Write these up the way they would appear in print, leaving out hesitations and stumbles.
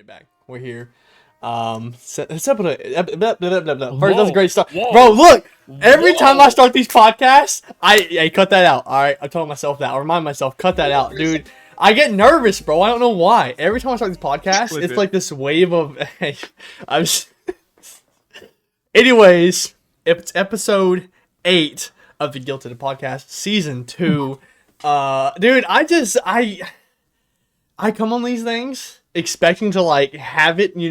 Back. We're here. First, that's a great start. Bro, look! Every time I start these podcasts, I cut that out. Alright, I told myself that. I remind myself, cut that out, dude. I get nervous, bro. I don't know why. Every time I start these podcasts, it's like this wave of... Anyways, it's episode 8 of the GetTilted Podcast, season 2. Dude, I come on these things expecting to like have it in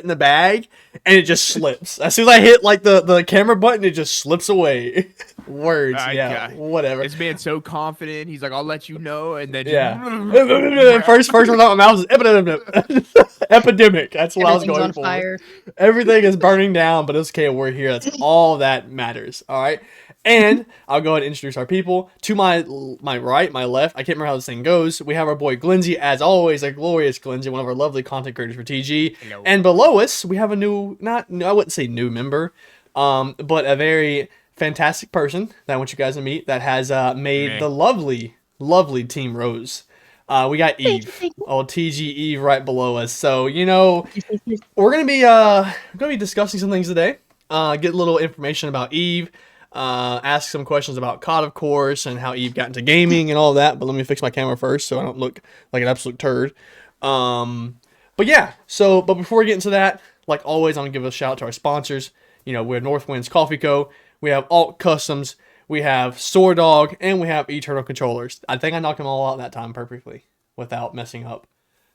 the bag, and it just slips. As soon as I hit like the camera button, it just slips away. Words, whatever. This man's so confident. He's like, I'll let you know, and then first one out of my mouth is epidemic. That's what I was going for. Fire. Everything is burning down, but it's okay. We're here. That's all that matters. All right. And I'll go ahead and introduce our people. To my right, my left, I can't remember how this thing goes. We have our boy Glinzy, as always, a glorious Glinzy, one of our lovely content creators for TG. Hello. And below us, we have a I wouldn't say new member, but a very fantastic person that I want you guys to meet that has made the lovely Team Rose. We got Eve, TG Eve right below us. So, we're going to be discussing some things today, get a little information about Eve, ask some questions about COD, of course, and how Eve got into gaming and all that. But let me fix my camera first so I don't look like an absolute turd. But before we get into that, like always, I'm going to give a shout out to our sponsors. We're Northwind's Coffee Co. We have Alt Customs. We have Sword Dog, and we have Eternal Controllers. I think I knocked them all out that time perfectly without messing up.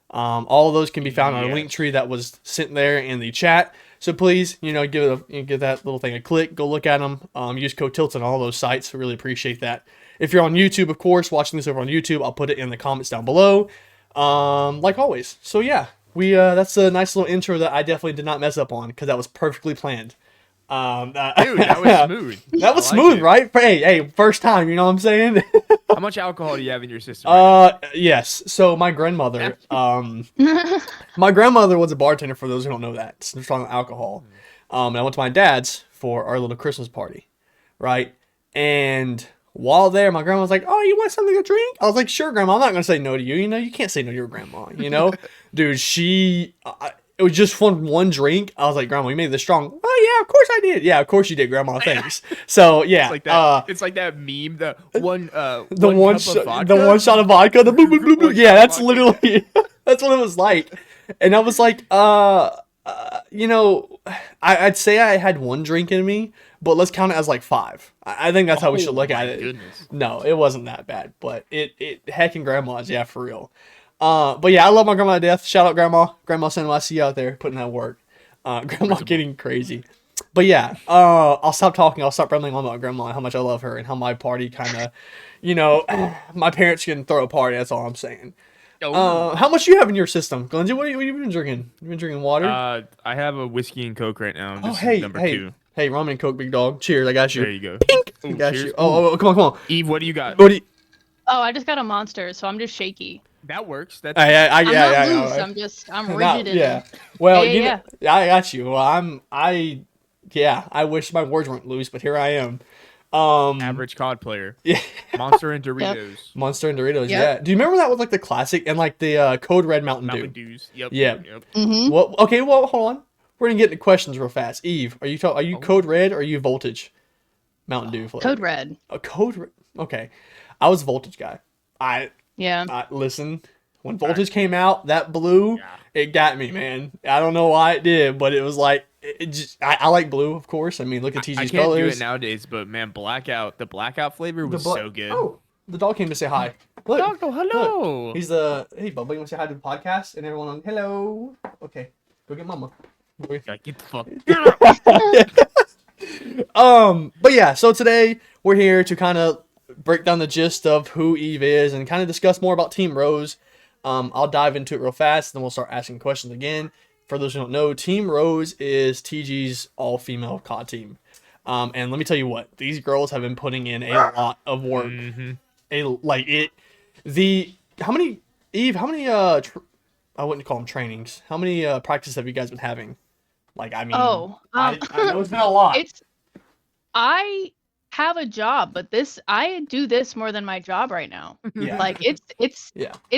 All of those can be found on a link tree that was sent there in the chat. So please, give that little thing a click. Go look at them. Use code TILTED on all those sites. I really appreciate that. If you're on YouTube, of course, watching this over on YouTube, I'll put it in the comments down below. Like always. So yeah, that's a nice little intro that I definitely did not mess up on because that was perfectly planned. Dude, that was smooth. That was smooth, right? Hey, first time, you know what I'm saying? How much alcohol do you have in your system? Right now? Yes. So my grandmother, my grandmother was a bartender. For those who don't know that, it's strong alcohol. And I went to my dad's for our little Christmas party, right? And while there, my grandma was like, "Oh, you want something to drink?" I was like, "Sure, grandma. I'm not gonna say no to you. You can't say no to your grandma. Dude, it was just one drink. I was like, "Grandma, you made this strong." "Oh yeah, of course I did." "Yeah, of course you did, Grandma. Thanks." So yeah, it's like that meme. The one shot of vodka. The boom, boom, boom, boom. Yeah, that's literally that's what it was like. And I was like, I'd say I had one drink in me, but let's count it as like 5. I think that's how we should look at it. Goodness. No, it wasn't that bad, but it heckin' grandmas, yeah, for real. But yeah, I love my grandma to death. Shout out grandma. Grandma Cinema, I see you out there putting that work. Grandma getting crazy. But yeah, I'll stop talking. I'll stop rambling on about grandma and how much I love her and how my party kind of, my parents can throw a party. That's all I'm saying. How much do you have in your system? Glenzy, what have you been drinking? You been drinking water? I have a whiskey and Coke right now. This is number 2. Hey, rum and Coke, big dog. Cheers, I got you. There you go. Pink. I got you. Oh, come on. Eve, what do you got? I just got a Monster, so I'm just shaky. That works. That's I'm not loose. I'm rigid. Well, I got you. Well, I wish my words weren't loose, but here I am. Average COD player. Yeah. Monster and Doritos. Yep. Monster and Doritos. Yep. Yeah. Do you remember that was like the classic and like the Code Red Mountain Dew? Dews. Yep. Yeah. Mm-hmm. Well, okay. Well, hold on. We're gonna get into questions real fast. Eve, are you Code Red or are you Voltage Mountain Dew flavor? Code Red. Code Red. Okay. I was a Voltage guy. Listen. When Voltage came out, that blue, it got me, man. I don't know why it did, but it was like, I like blue, of course. I mean, look at TG's colors. I can't do it nowadays, but man, the blackout flavor was so good. Oh, the dog came to say hi. Look, dog, hello. Look. He's hey, Bubba, you want to say hi to the podcast? And everyone hello. Okay, go get mama. Get the fuck. But yeah, so today we're here to kind of break down the gist of who Eve is and kind of discuss more about Team Rose. I'll dive into it real fast, then we'll start asking questions again. For those who don't know, Team Rose is TG's all-female COD team. And let me tell you what, these girls have been putting in a lot of work. How many I wouldn't call them trainings. How many practices have you guys been having? Like, I mean, I know it's been a lot. I have a job, but I do this more than my job right now. Yeah. Like it's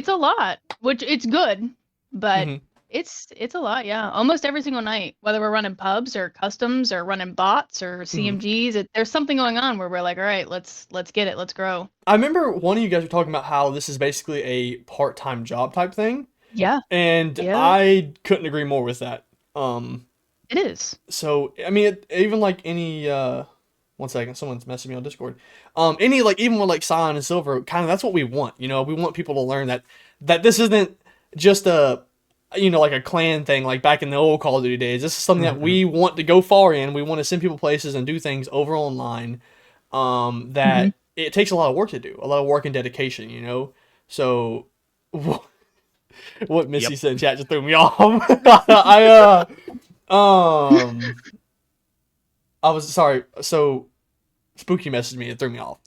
a lot, which it's good, but it's a lot, yeah. Almost every single night, whether we're running pubs or customs or running bots or CMGs, there's something going on where we're like, all right, let's get it, let's grow. I remember one of you guys were talking about how this is basically a part-time job type thing. Yeah. And I couldn't agree more with that. It is. So, I mean, even like any, one second, someone's messaging me on Discord. Any, like, even with like Cyan and Silver, kind of that's what we want. You know, we want people to learn that this isn't just a, you know, like a clan thing like back in the old Call of Duty days. This is something that we want to go far in. We want to send people places and do things over online. That it takes a lot of work to do, a lot of work and dedication, you know? So, what Missy said in chat just threw me off. I was sorry. So, Spooky messaged me and threw me off.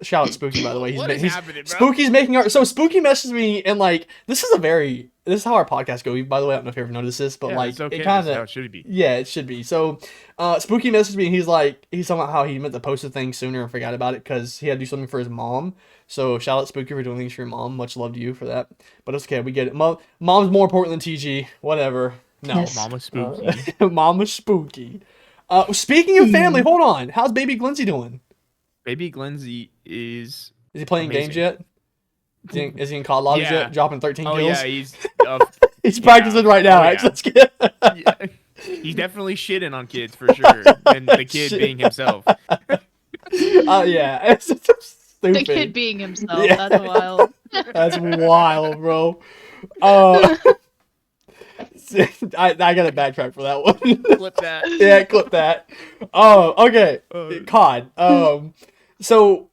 Shout out Spooky, by the way. What is happening, bro? Spooky's making art. So Spooky messaged me and like this is how our podcast go. By the way, I don't know if you ever noticed this, but like okay. it kind of it should be. Yeah, it should be. So, Spooky messaged me and he's talking about how he meant to post the thing sooner and forgot about it because he had to do something for his mom. So shout out Spooky for doing things for your mom. Much love to you for that. But it's okay, we get it. Mom's more important than TG. Whatever. No, Yes. Mama's spooky. Mama's spooky. Speaking of family, hold on. How's baby Glenzy doing? Baby Glenzy is he playing amazing. games yet? Is he in COD lobbies yet? Dropping 13 kills? Yeah, he's he's practicing right now. Actually. He's definitely shitting on kids for sure, and the kid being himself. Yeah, it's stupid. The kid being himself. Yeah. That's wild. That's wild, bro. I gotta backtrack for that one. Clip that. Yeah, clip that. Oh, okay. COD. So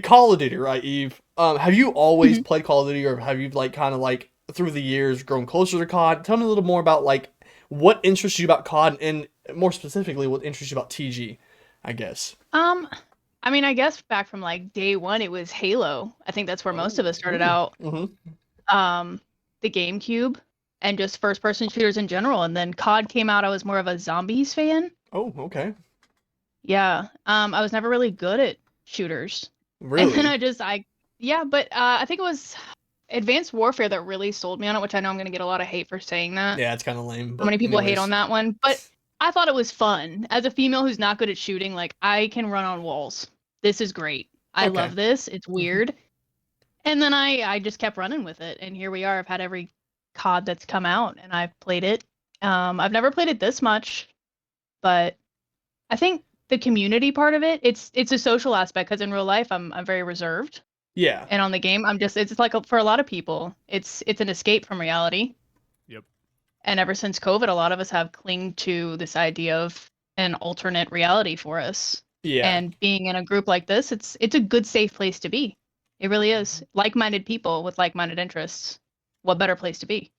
Call of Duty, right, Eve? Have you always played Call of Duty, or have you like kind of like through the years grown closer to COD? Tell me a little more about like what interests you about COD, and more specifically, what interests you about TG, I guess. I mean, I guess back from like day one, it was Halo. I think that's where most of us started out. The GameCube. And just first-person shooters in general. And then COD came out, I was more of a zombies fan. Oh, okay. Yeah. I was never really good at shooters. Really? And then I think it was Advanced Warfare that really sold me on it, which I know I'm going to get a lot of hate for saying that. Yeah, it's kind of lame. How many people hate on that one? But I thought it was fun. As a female who's not good at shooting, like, I can run on walls. This is great. I love this. It's weird. And then I just kept running with it. And here we are. I've had every COD that's come out and I've played it. I've never played it this much, but I think the community part of it, it's a social aspect, because in real life I'm very reserved. Yeah. And on the game it's like for a lot of people it's an escape from reality. Yep. And ever since COVID, a lot of us have clinged to this idea of an alternate reality for us. Yeah. And being in a group like this, it's a good safe place to be. It really is. Like-minded people with like-minded interests. What better place to be?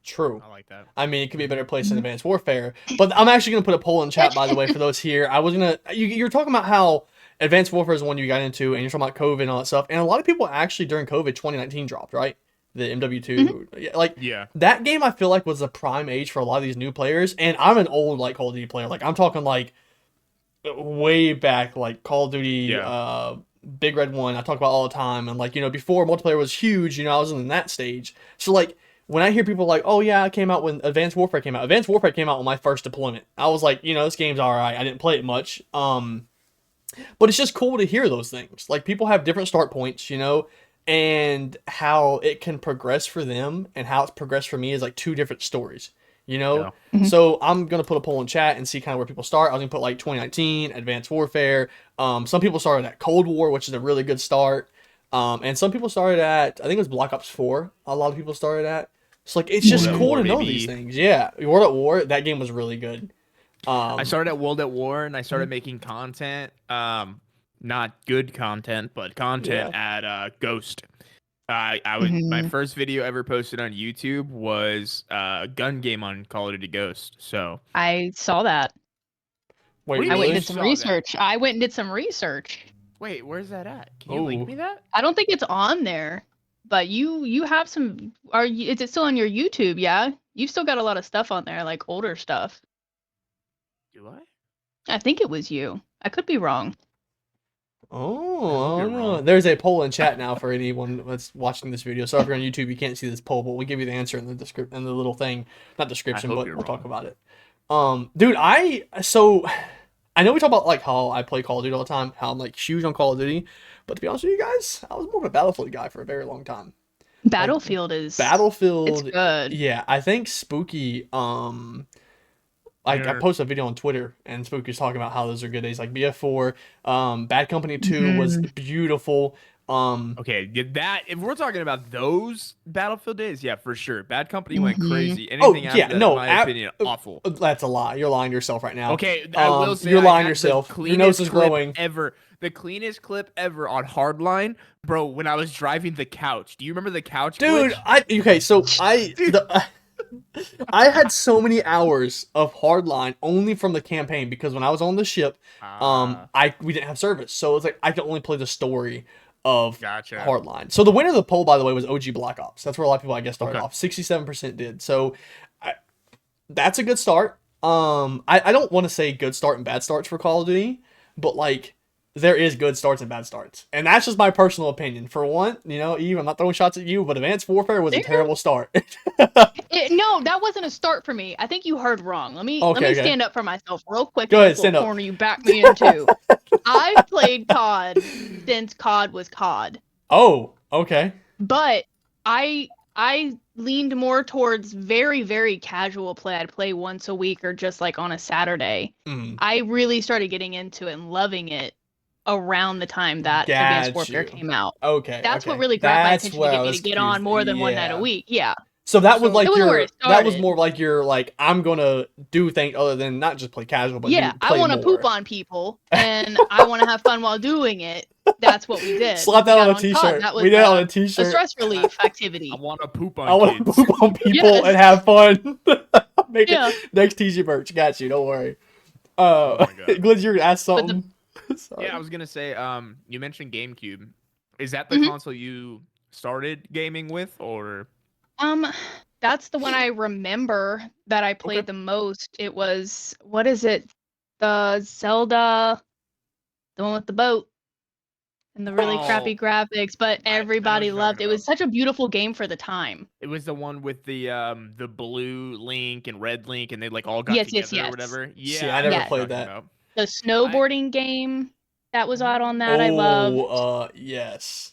True. I like that. I mean, it could be a better place than Advanced Warfare. But I'm actually going to put a poll in chat, by the way, for those here. I was going to... You're talking about how Advanced Warfare is one you got into, and you're talking about COVID and all that stuff. And a lot of people actually, during COVID, 2019 dropped, right? The MW2. That game, I feel like, was the prime age for a lot of these new players. And I'm an old, like, Call of Duty player. Like, I'm talking, like, way back, like, Call of Duty... Big Red 1, I talk about all the time, and like, you know, before multiplayer was huge, you know, I was in that stage. So like, when I hear people like, oh yeah, it came out when Advanced Warfare came out. Advanced Warfare came out on my first deployment. I was like, you know, this game's alright. I didn't play it much. But it's just cool to hear those things. Like, people have different start points, you know, and how it can progress for them and how it's progressed for me is like two different stories. You know, so I'm gonna put a poll in chat and see kind of where people start. I was gonna put like 2019 Advanced Warfare. Some people started at Cold War, which is a really good start. And some people started at, I think it was Black Ops 4. A lot of people started at. So like, it's just cool to know these things. Yeah, World at War. That game was really good. I started at World at War and I started making content. Not good content, but content at Ghost. I would my first video ever posted on YouTube was a gun game on Call of Duty Ghost. So I saw that. Wait, I went and did some research. I went and did some research. Wait, where's that at? Can you link me that? I don't think it's on there, but you have some. Is it still on your YouTube? Yeah, you've still got a lot of stuff on there, like older stuff. Do I? I think it was you. I could be wrong. Oh, I don't know. There's a poll in chat now for anyone that's watching this video. So if you're on YouTube, you can't see this poll, but we'll give you the answer in the description, in the little thing, not description, but we'll talk about it. Dude, I know we talk about like how I play Call of Duty all the time, how I'm like huge on Call of Duty, but to be honest with you guys, I was more of a Battlefield guy for a very long time. Battlefield is it's good. Yeah, I think Spooky. I posted a video on Twitter, and Spooky was talking about how those are good days. Like BF4, Bad Company 2 was beautiful. Okay, that if we're talking about those Battlefield days, yeah, for sure. Bad Company went crazy. Anything after that, in my opinion, awful. That's a lie. You're lying to yourself right now. Okay, I will say you're lying to yourself. Your nose is growing. The cleanest clip ever on Hardline, bro. When I was driving the couch, do you remember the couch? Dude, I had so many hours of Hardline only from the campaign because when I was on the ship, we didn't have service, so it's like I could only play the story of Hardline. So the winner of the poll, by the way, was OG Black Ops. That's where a lot of people, I guess, started off. 67% did. So that's a good start. I don't want to say good start and bad starts for Call of Duty, but like there is good starts and bad starts, and that's just my personal opinion. For one, Eve, I'm not throwing shots at you, but Advanced Warfare was a terrible start. No, that wasn't a start for me. I think you heard wrong. Let me stand up for myself real quick. Go ahead, stand up. Corner you back me into. I've played COD since COD was COD. Oh, okay. But I leaned more towards very, very casual play. I'd play once a week or just like on a Saturday. I really started getting into it and loving it around the time that Advanced Warfare came out. Okay. That's what really grabbed my attention to get me to get on more than one night a week. Yeah. So that was like that was more like your like I'm gonna do things other than not just play casual, but I want to poop on people and I want to have fun while doing it. That's what we did. Slap that on a t-shirt. We did it on a t-shirt. A stress relief activity. I want to poop on people and have fun. Make it next t-shirt merch. Got you. Don't worry. Glitz, you're gonna ask something. Yeah, I was gonna say. You mentioned GameCube. Is that the console you started gaming with, or? That's the one I remember that I played the most. It was, what is it? The Zelda, the one with the boat and the really crappy graphics, but everybody loved it. It was such a beautiful game for the time. It was the one with the blue Link and red Link, and they like all got together or whatever. Yeah, see, I never played that. The snowboarding game that was out on that, I loved. Yes.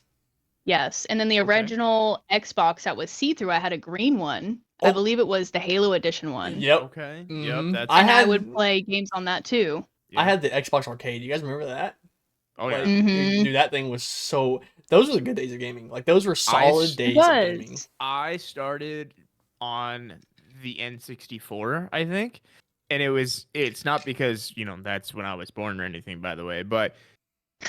Yes, and then the original Xbox that was see-through, I had a green one. I believe it was the Halo Edition one. Yep. Okay. Mm-hmm. Yep. I would play games on that too. I had the Xbox Arcade. You guys remember that? Oh yeah. Dude, that thing was so. Those were the good days of gaming. Like those were solid days of gaming. I started on the N64, I think, and it's not because that's when I was born or anything, by the way, but.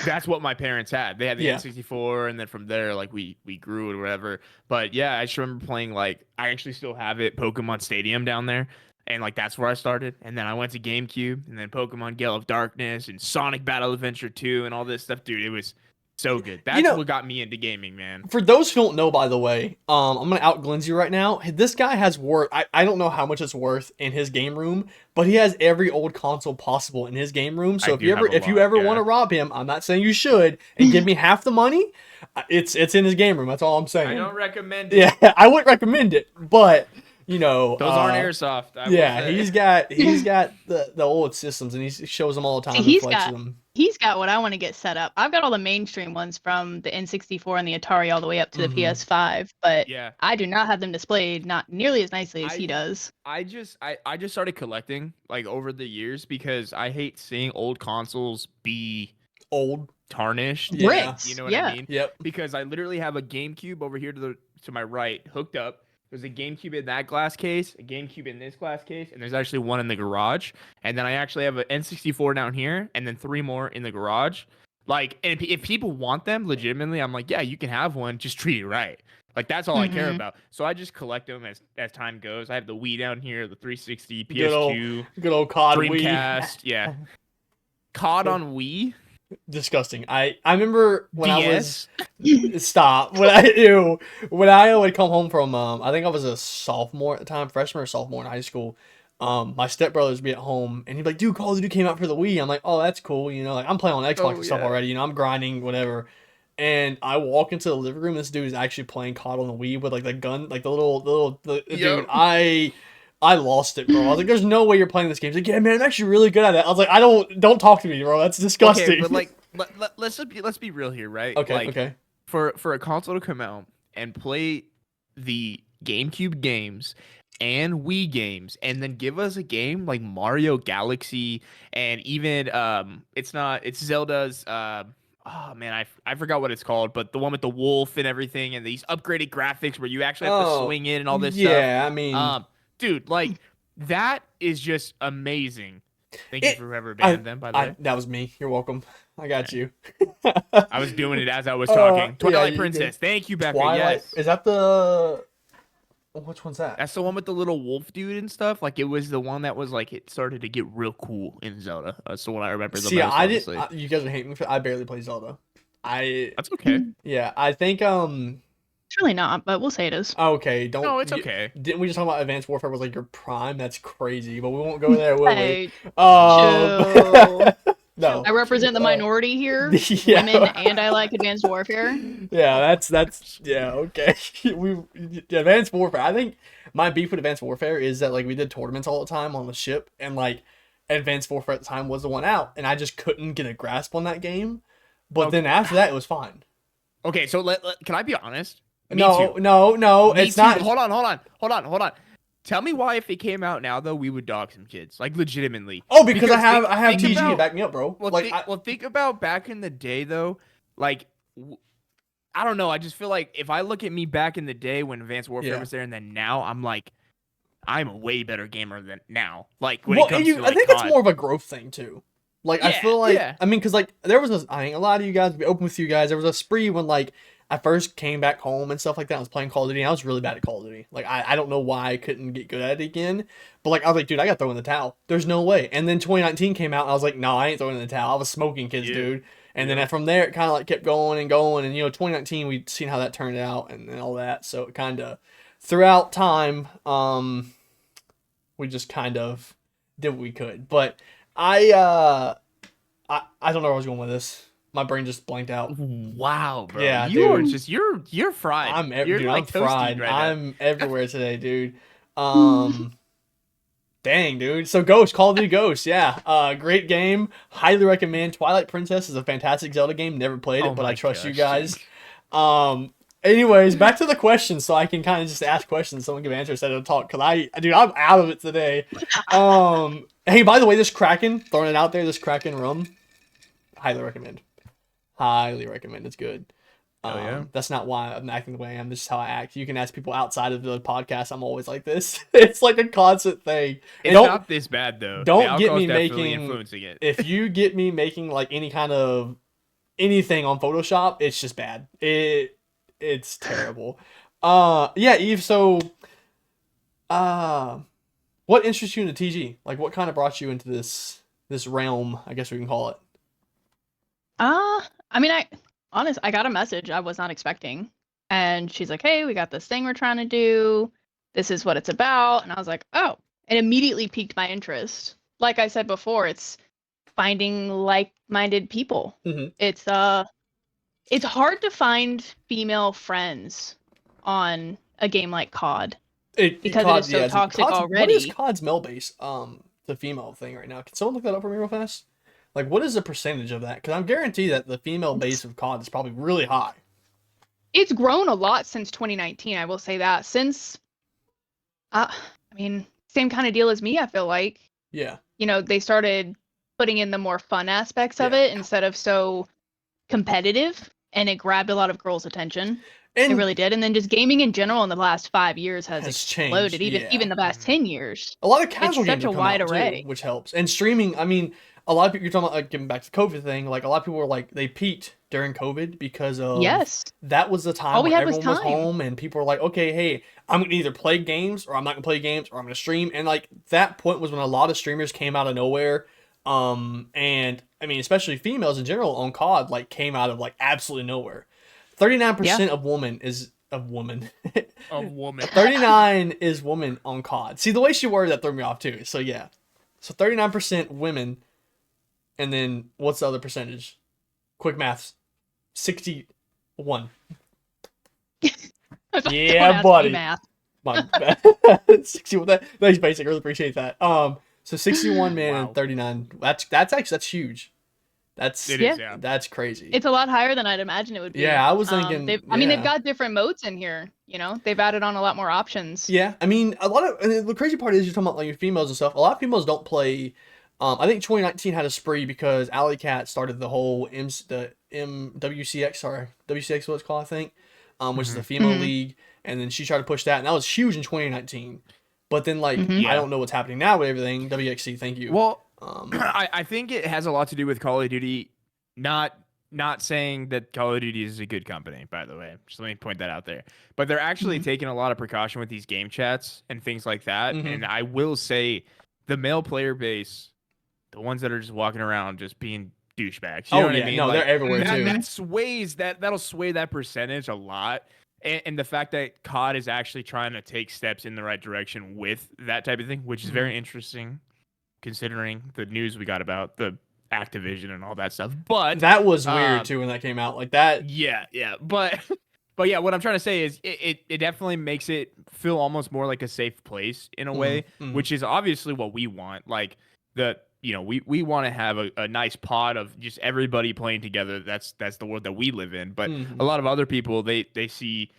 That's what my parents had. They had the N64, and then from there, like we grew or whatever. But yeah, I just remember playing I actually still have it, Pokemon Stadium down there, and like that's where I started. And then I went to GameCube, and then Pokemon Gale of Darkness, and Sonic Battle Adventure 2, and all this stuff. Dude, it was so good. That's what got me into gaming, man. For those who don't know, by the way, I'm gonna out Glenzy right now. This guy has worth. I don't know how much it's worth in his game room, but he has every old console possible in his game room. So if you ever want to rob him, I'm not saying you should, and give me half the money. It's in his game room. That's all I'm saying. I don't recommend it. Yeah, I wouldn't recommend it, but. Those aren't airsoft. He's got the old systems, and he shows them all the time. He's got what I want to get set up. I've got all the mainstream ones from the N64 and the Atari all the way up to the PS5, but I do not have them displayed not nearly as nicely as he does. I just started collecting over the years because I hate seeing old consoles be tarnished. Bricks. You know what I mean? Yep. Because I literally have a GameCube over here to my right hooked up. There's a GameCube in that glass case, a GameCube in this glass case, and there's actually one in the garage. And then I actually have an N64 down here, and then 3 more in the garage. And if people want them legitimately, I'm like, yeah, you can have one. Just treat it right. That's all I care about. So I just collect them as time goes. I have the Wii down here, the 360, PS2, good old COD Dreamcast, yeah. COD on Wii. Disgusting. I remember when DS? I was stop when I would come home from I think I was a sophomore at the time, freshman or sophomore in high school. my stepbrothers be at home, and he'd be like, dude, Call of Duty came out for the Wii. I'm like, oh, that's cool. You know, like I'm playing on Xbox and stuff already. You know, I'm grinding, whatever. And I walk into the living room. This dude is actually playing COD on the Wii with like the gun, like dude. I lost it, bro. I was like, "There's no way you're playing this game." He's like, "Yeah, man, I'm actually really good at it." I was like, don't talk to me, bro. That's disgusting." Okay, but like, let's be real here, right? Okay, like, okay. For a console to come out and play the GameCube games and Wii games, and then give us a game like Mario Galaxy, and even it's Zelda's oh man, I forgot what it's called, but the one with the wolf and everything, and these upgraded graphics where you actually have to swing in and all this stuff. Yeah, I mean, dude, like that is just amazing. Thank you for whoever banned them, by the way. That was me. You're welcome. I got you. I was doing it as I was talking. Twilight Princess. Thank you, Becca. Yes. Is that the... Which one's that? That's the one with the little wolf dude and stuff. Like, it was the one that was like, it started to get real cool in Zelda. That's the one I remember the most. I didn't. You guys would hate me for... I barely play Zelda. That's okay. Yeah, I think It's really not, but we'll say it is. Okay, don't. No, it's okay. Didn't we just talk about Advanced Warfare was like your prime? That's crazy, but we won't go there, will we? No. I represent the minority here, women, and I like Advanced Warfare. Yeah, that's okay. Advanced Warfare. I think my beef with Advanced Warfare is that like we did tournaments all the time on the ship, and like Advanced Warfare at the time was the one out, and I just couldn't get a grasp on that game. But then after that, it was fine. Okay, so can I be honest? No, it's not. Hold on. Tell me why, if it came out now, though, we would dog some kids, like legitimately. Oh, because I have TG to back me up, bro. Well, think about back in the day, though. Like, I don't know. I just feel like if I look at me back in the day when Advanced Warfare was there, and then now, I'm a way better gamer than now. Like when it comes to, like, I think it's more of a growth thing too. Like I feel like I mean, because like there was I think a lot of you guys, to be open with you guys, there was a spree when like I first came back home and stuff like that. I was playing Call of Duty, and I was really bad at Call of Duty. Like, I don't know why I couldn't get good at it again. But, like, I was like, dude, I got to throw in the towel. There's no way. And then 2019 came out, and I was like, no, I ain't throwing in the towel. I was smoking kids, dude. And then from there, it kind of, like, kept going and going. And, 2019, we'd seen how that turned out and all that. So, it kind of, throughout time, we just kind of did what we could. But I don't know where I was going with this. My brain just blanked out. Wow, bro. Yeah, you're fried. I'm like fried. Right I'm everywhere today, dude. Dang, dude. So Call of Duty Ghost, yeah. Great game. Highly recommend. Twilight Princess is a fantastic Zelda game. Never played it, but I trust you guys. Anyways, back to the questions, so I can kind of just ask questions, someone give answers instead of talk, because I'm out of it today. Hey, by the way, this Kraken, throwing it out there, this Kraken rum, highly recommend. Highly recommend. It's good. That's not why I'm acting the way I am. This is how I act. You can ask people outside of the podcast. I'm always like this. It's like a constant thing. It's not this bad though. Don't get me making influencing it. If you get me making like any kind of anything on Photoshop, it's just bad. It's terrible. Yeah, Eve. So, what interests you in the TG? Like, what kind of brought you into this realm? I guess we can call it. I mean, I got a message I was not expecting, and she's like, "Hey, we got this thing we're trying to do. This is what it's about." And I was like, "Oh!" It immediately piqued my interest. Like I said before, it's finding like-minded people. Mm-hmm. It's hard to find female friends on a game like COD because it is so toxic already. What is COD's male base? The female thing right now. Can someone look that up for me real fast? Like, what is the percentage of that? Because I'm guaranteed that the female base of COD is probably really high. It's grown a lot since 2019. I will say that. Since, I mean, same kind of deal as me. I feel like. Yeah. They started putting in the more fun aspects of it instead of so competitive, and it grabbed a lot of girls' attention. And it really did. And then just gaming in general in the last 5 years has exploded. Changed. Even the past 10 years. A lot of casual games such a wide array, too, which helps. And streaming. I mean, a lot of people, you're talking about like getting back to the COVID thing. Like a lot of people were like they peaked during COVID because of that was the time when everyone was home and people were like, okay, hey, I'm gonna either play games or I'm not gonna play games or I'm gonna stream. And like that point was when a lot of streamers came out of nowhere. And I mean, especially females in general on COD, like came out of like absolutely nowhere. 39% of women is of woman. Of woman. 39 is woman on COD. See, the way she worded that threw me off too. So yeah. So 39% women. And then what's the other percentage? Quick maths. 61. Yeah, buddy. Math. My bad. 61. Thanks, basic. I really appreciate that. So 61 men and 39. That's huge. That's crazy. It's a lot higher than I'd imagine it would be. Yeah, I was thinking. They've got different modes in here. You know, they've added on a lot more options. Yeah, I mean, and the crazy part is you're talking about like your females and stuff. A lot of females don't play. I think 2019 had a spree because Alley Cat started the whole WCX, what it's called, I think, which is the female league, and then she tried to push that, and that was huge in 2019. But then I don't know what's happening now with everything. WXC, thank you. Well, I think it has a lot to do with Call of Duty. Not saying that Call of Duty is a good company, by the way. Just let me point that out there. But they're actually taking a lot of precaution with these game chats and things like that. And I will say, the male player base, the ones that are just walking around just being douchebags. You know what I mean? No, they're everywhere too. That'll sway that percentage a lot. And the fact that COD is actually trying to take steps in the right direction with that type of thing, which is very interesting, considering the news we got about the Activision and all that stuff. But that was weird too when that came out, like that. Yeah. But yeah, what I'm trying to say is it definitely makes it feel almost more like a safe place in a way, which is obviously what we want. Like we want to have a nice pod of just everybody playing together. That's the world that we live in. But a lot of other people, they see,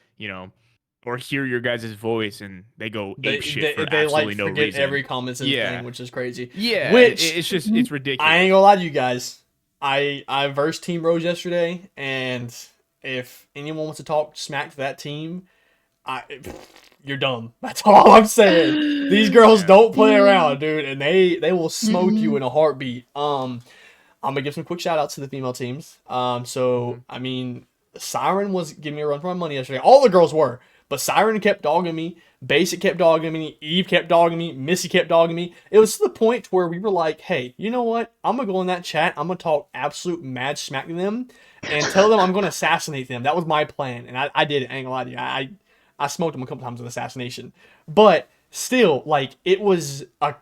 or hear your guys' voice and they go ape shit for absolutely no reason. Every comment thing, which is crazy. Yeah, which it's ridiculous. I ain't gonna lie to you guys. I versed Team Rose yesterday, and if anyone wants to talk smack to that team, you're dumb. That's all I'm saying. These girls don't play around, dude, and they will smoke you in a heartbeat. I'm gonna give some quick shout outs to the female teams. I mean, Siren was giving me a run for my money yesterday. All the girls were, but Siren kept dogging me. Basic kept dogging me. Eve kept dogging me. Missy kept dogging me. It was to the point where we were like, hey, you know what? I'm gonna go in that chat. I'm gonna talk absolute mad smack to them and tell them I'm gonna assassinate them. That was my plan, and I did it. I ain't gonna lie to you. I smoked them a couple times with assassination, but still, it was I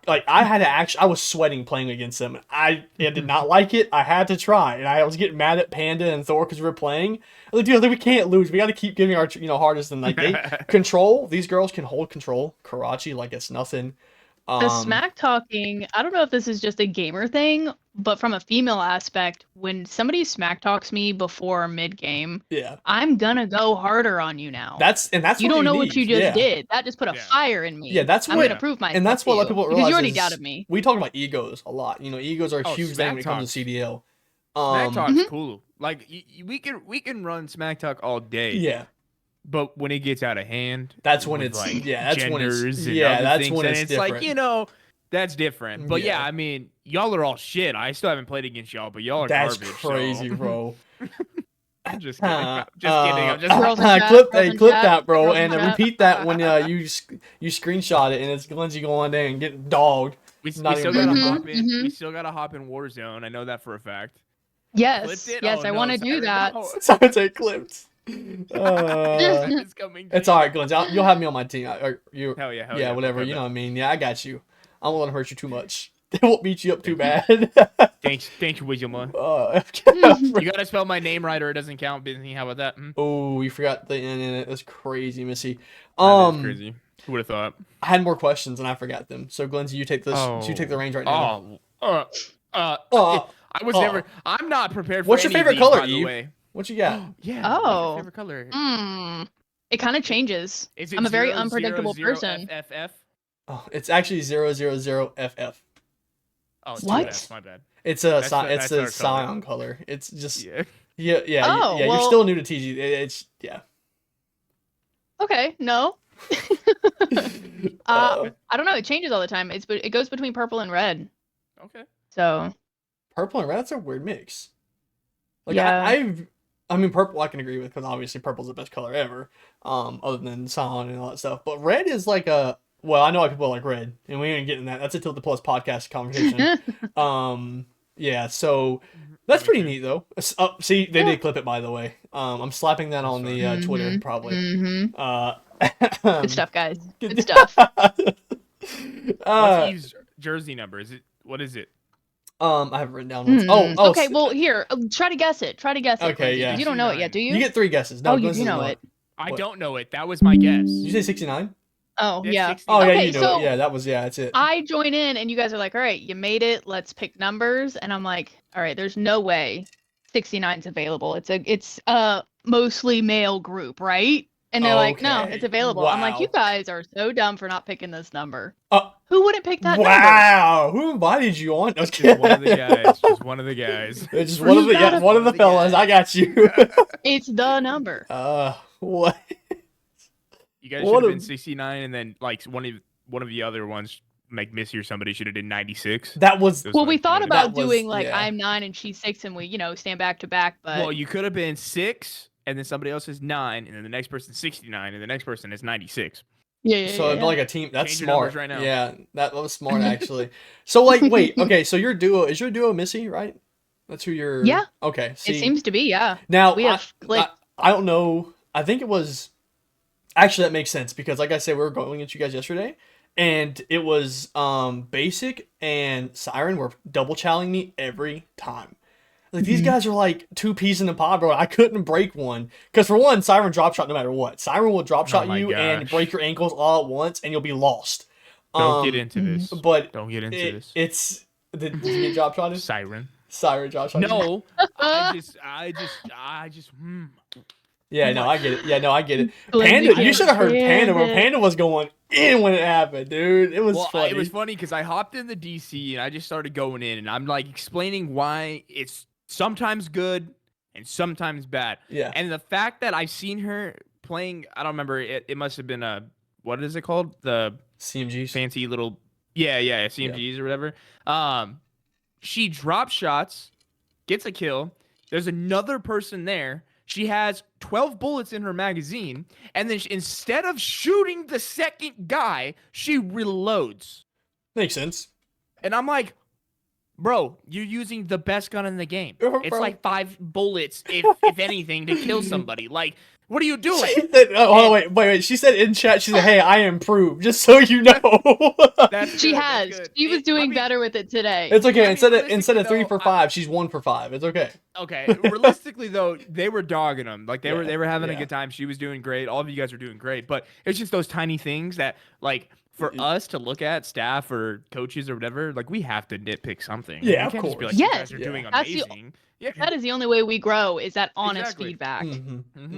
was sweating playing against them. I did not like it. I had to try, and I was getting mad at Panda and Thor because we were playing. I was like, dude, we can't lose. We got to keep giving our hardest, and they control. These girls can hold control. Karachi like it's nothing. The smack talking, I don't know if this is just a gamer thing, but from a female aspect, when somebody smack talks me before mid game, I'm gonna go harder on you now. That's you don't know what you just did. That just put a fire in me. Yeah, I'm gonna prove myself. And that's what a lot of people realize. Because you already doubted me. We talk about egos a lot. Egos are a huge thing when it comes to CDL. Smack talk's cool. Like we can run smack talk all day. Yeah. But when it gets out of hand, that's when it's that's when it's different. That's different. But yeah, I mean, y'all are all shit. I still haven't played against y'all, but y'all are garbage. That's crazy, bro. I'm just kidding. I'm just clip that, bro, and repeat that when you screenshot it and it's Lindsay going there and getting dogged. We still gotta hop in. We still gotta hop in Warzone. I know that for a fact. Yes, I want to do that. Someone say clipped. It's all right, Glenn. You'll have me on my team. Hell yeah, whatever. You know what I mean? Yeah, I got you. I don't want to hurt you too much. They won't beat you up too bad. Thanks, William. You gotta spell my name right, or it doesn't count. Busy. How about that? Oh, you forgot the N in it. That's crazy, Missy. That's crazy. Who would have thought? I had more questions and I forgot them. So, Glenn, you take this. You take the reins right now. I was never. I'm not prepared for. What's your favorite color, by the way. What you got? Yeah. Oh. Favorite color. It kind of changes. I'm a very unpredictable person. FF. Oh, it's actually 000FF. Oh, what? My bad. It's a cyan color. It's just yeah. Well, you're still new to TG. It's Okay, no. I don't know. It changes all the time. It goes between purple and red. Okay. So. Purple and red. That's a weird mix. I mean, purple I can agree with because obviously purple's the best color ever, other than cyan and all that stuff. But red is I know why people like red, and we ain't getting that. That's a Tilted Plus podcast conversation. Yeah, so That's pretty neat though. Oh, see, they did clip it, by the way. I'm slapping that on the Twitter probably. Good stuff, guys. Good stuff. What's Eve's jersey number? What is it? I have it written down. Oh. Okay, well here, try to guess it. Okay, yeah. You don't know it yet, do you? You get 3 guesses. No, you do know it. I don't know it. That was my guess. Did you say 69? Oh, It's yeah. 69. Oh, yeah, Okay, you know so it. Yeah, that's it. I join in, and you guys are like, all right, you made it. Let's pick numbers. And I'm like, all right, there's no way 69's available. It's a mostly male group, right? And they're like, no, it's available. I'm like, you guys are so dumb for not picking this number. Who wouldn't pick that number? Wow. Who invited you on? Just one of the guys. Just one of the guys. It's just one of the fellas. I got you. It's the number. What? You guys should have been 69, and then like one of the other ones, like Missy or somebody, should have done 96. That was well. We thought about doing like I'm 9 and she's 6, and we stand back to back. But well, you could have been 6, and then somebody else is 9, and then the next person's 69, and the next person is 96. Yeah. So it'd be like a team. That's Change smart. Right now. Yeah, that was smart actually. So like, wait, okay. So your duo Missy, right? That's who you're. Yeah. Okay. See, it seems to be. Yeah. Now we have I don't know. I think it was. Actually, that makes sense because, like I said, we were going against you guys yesterday, and it was Basic and Siren were double challenging me every time. Like these guys are like 2 peas in a pod, bro. I couldn't break one because for one, Siren drop shot no matter what. Siren will drop shot you and break your ankles all at once, and you'll be lost. Don't get into this. But don't get into this. It's did you get drop shotted? Siren drop shot. No, I just. Yeah, no, I get it. Yeah, no, I get it. Panda, you should have heard Panda. Bro. Panda was going in when it happened, dude. It was funny. It was funny because I hopped in the DC and I just started going in, and I'm like explaining why it's sometimes good and sometimes bad. Yeah. And the fact that I've seen her playing, I don't remember. It must have been what is it called? The CMGs. Fancy little. Yeah, CMGs or whatever. She drops shots, gets a kill. There's another person there. She has 12 bullets in her magazine, and then instead of shooting the second guy, she reloads. Makes sense. And I'm like, bro, you're using the best gun in the game. It's like 5 bullets, if anything, to kill somebody. Like, what are you doing? Wait. She said in chat, she said, hey, I improved, just so you know. She has. She was doing better with it today. It's okay. Instead of 3 for 5, she's 1 for 5. It's okay. Okay. Realistically, though, they were dogging them. Like, they were having a good time. She was doing great. All of you guys were doing great. But it's just those tiny things that, like, for us to look at, staff or coaches or whatever, like, we have to nitpick something. Yeah, of course. Just be like, you guys are doing amazing. That is the only way we grow, is that honest feedback.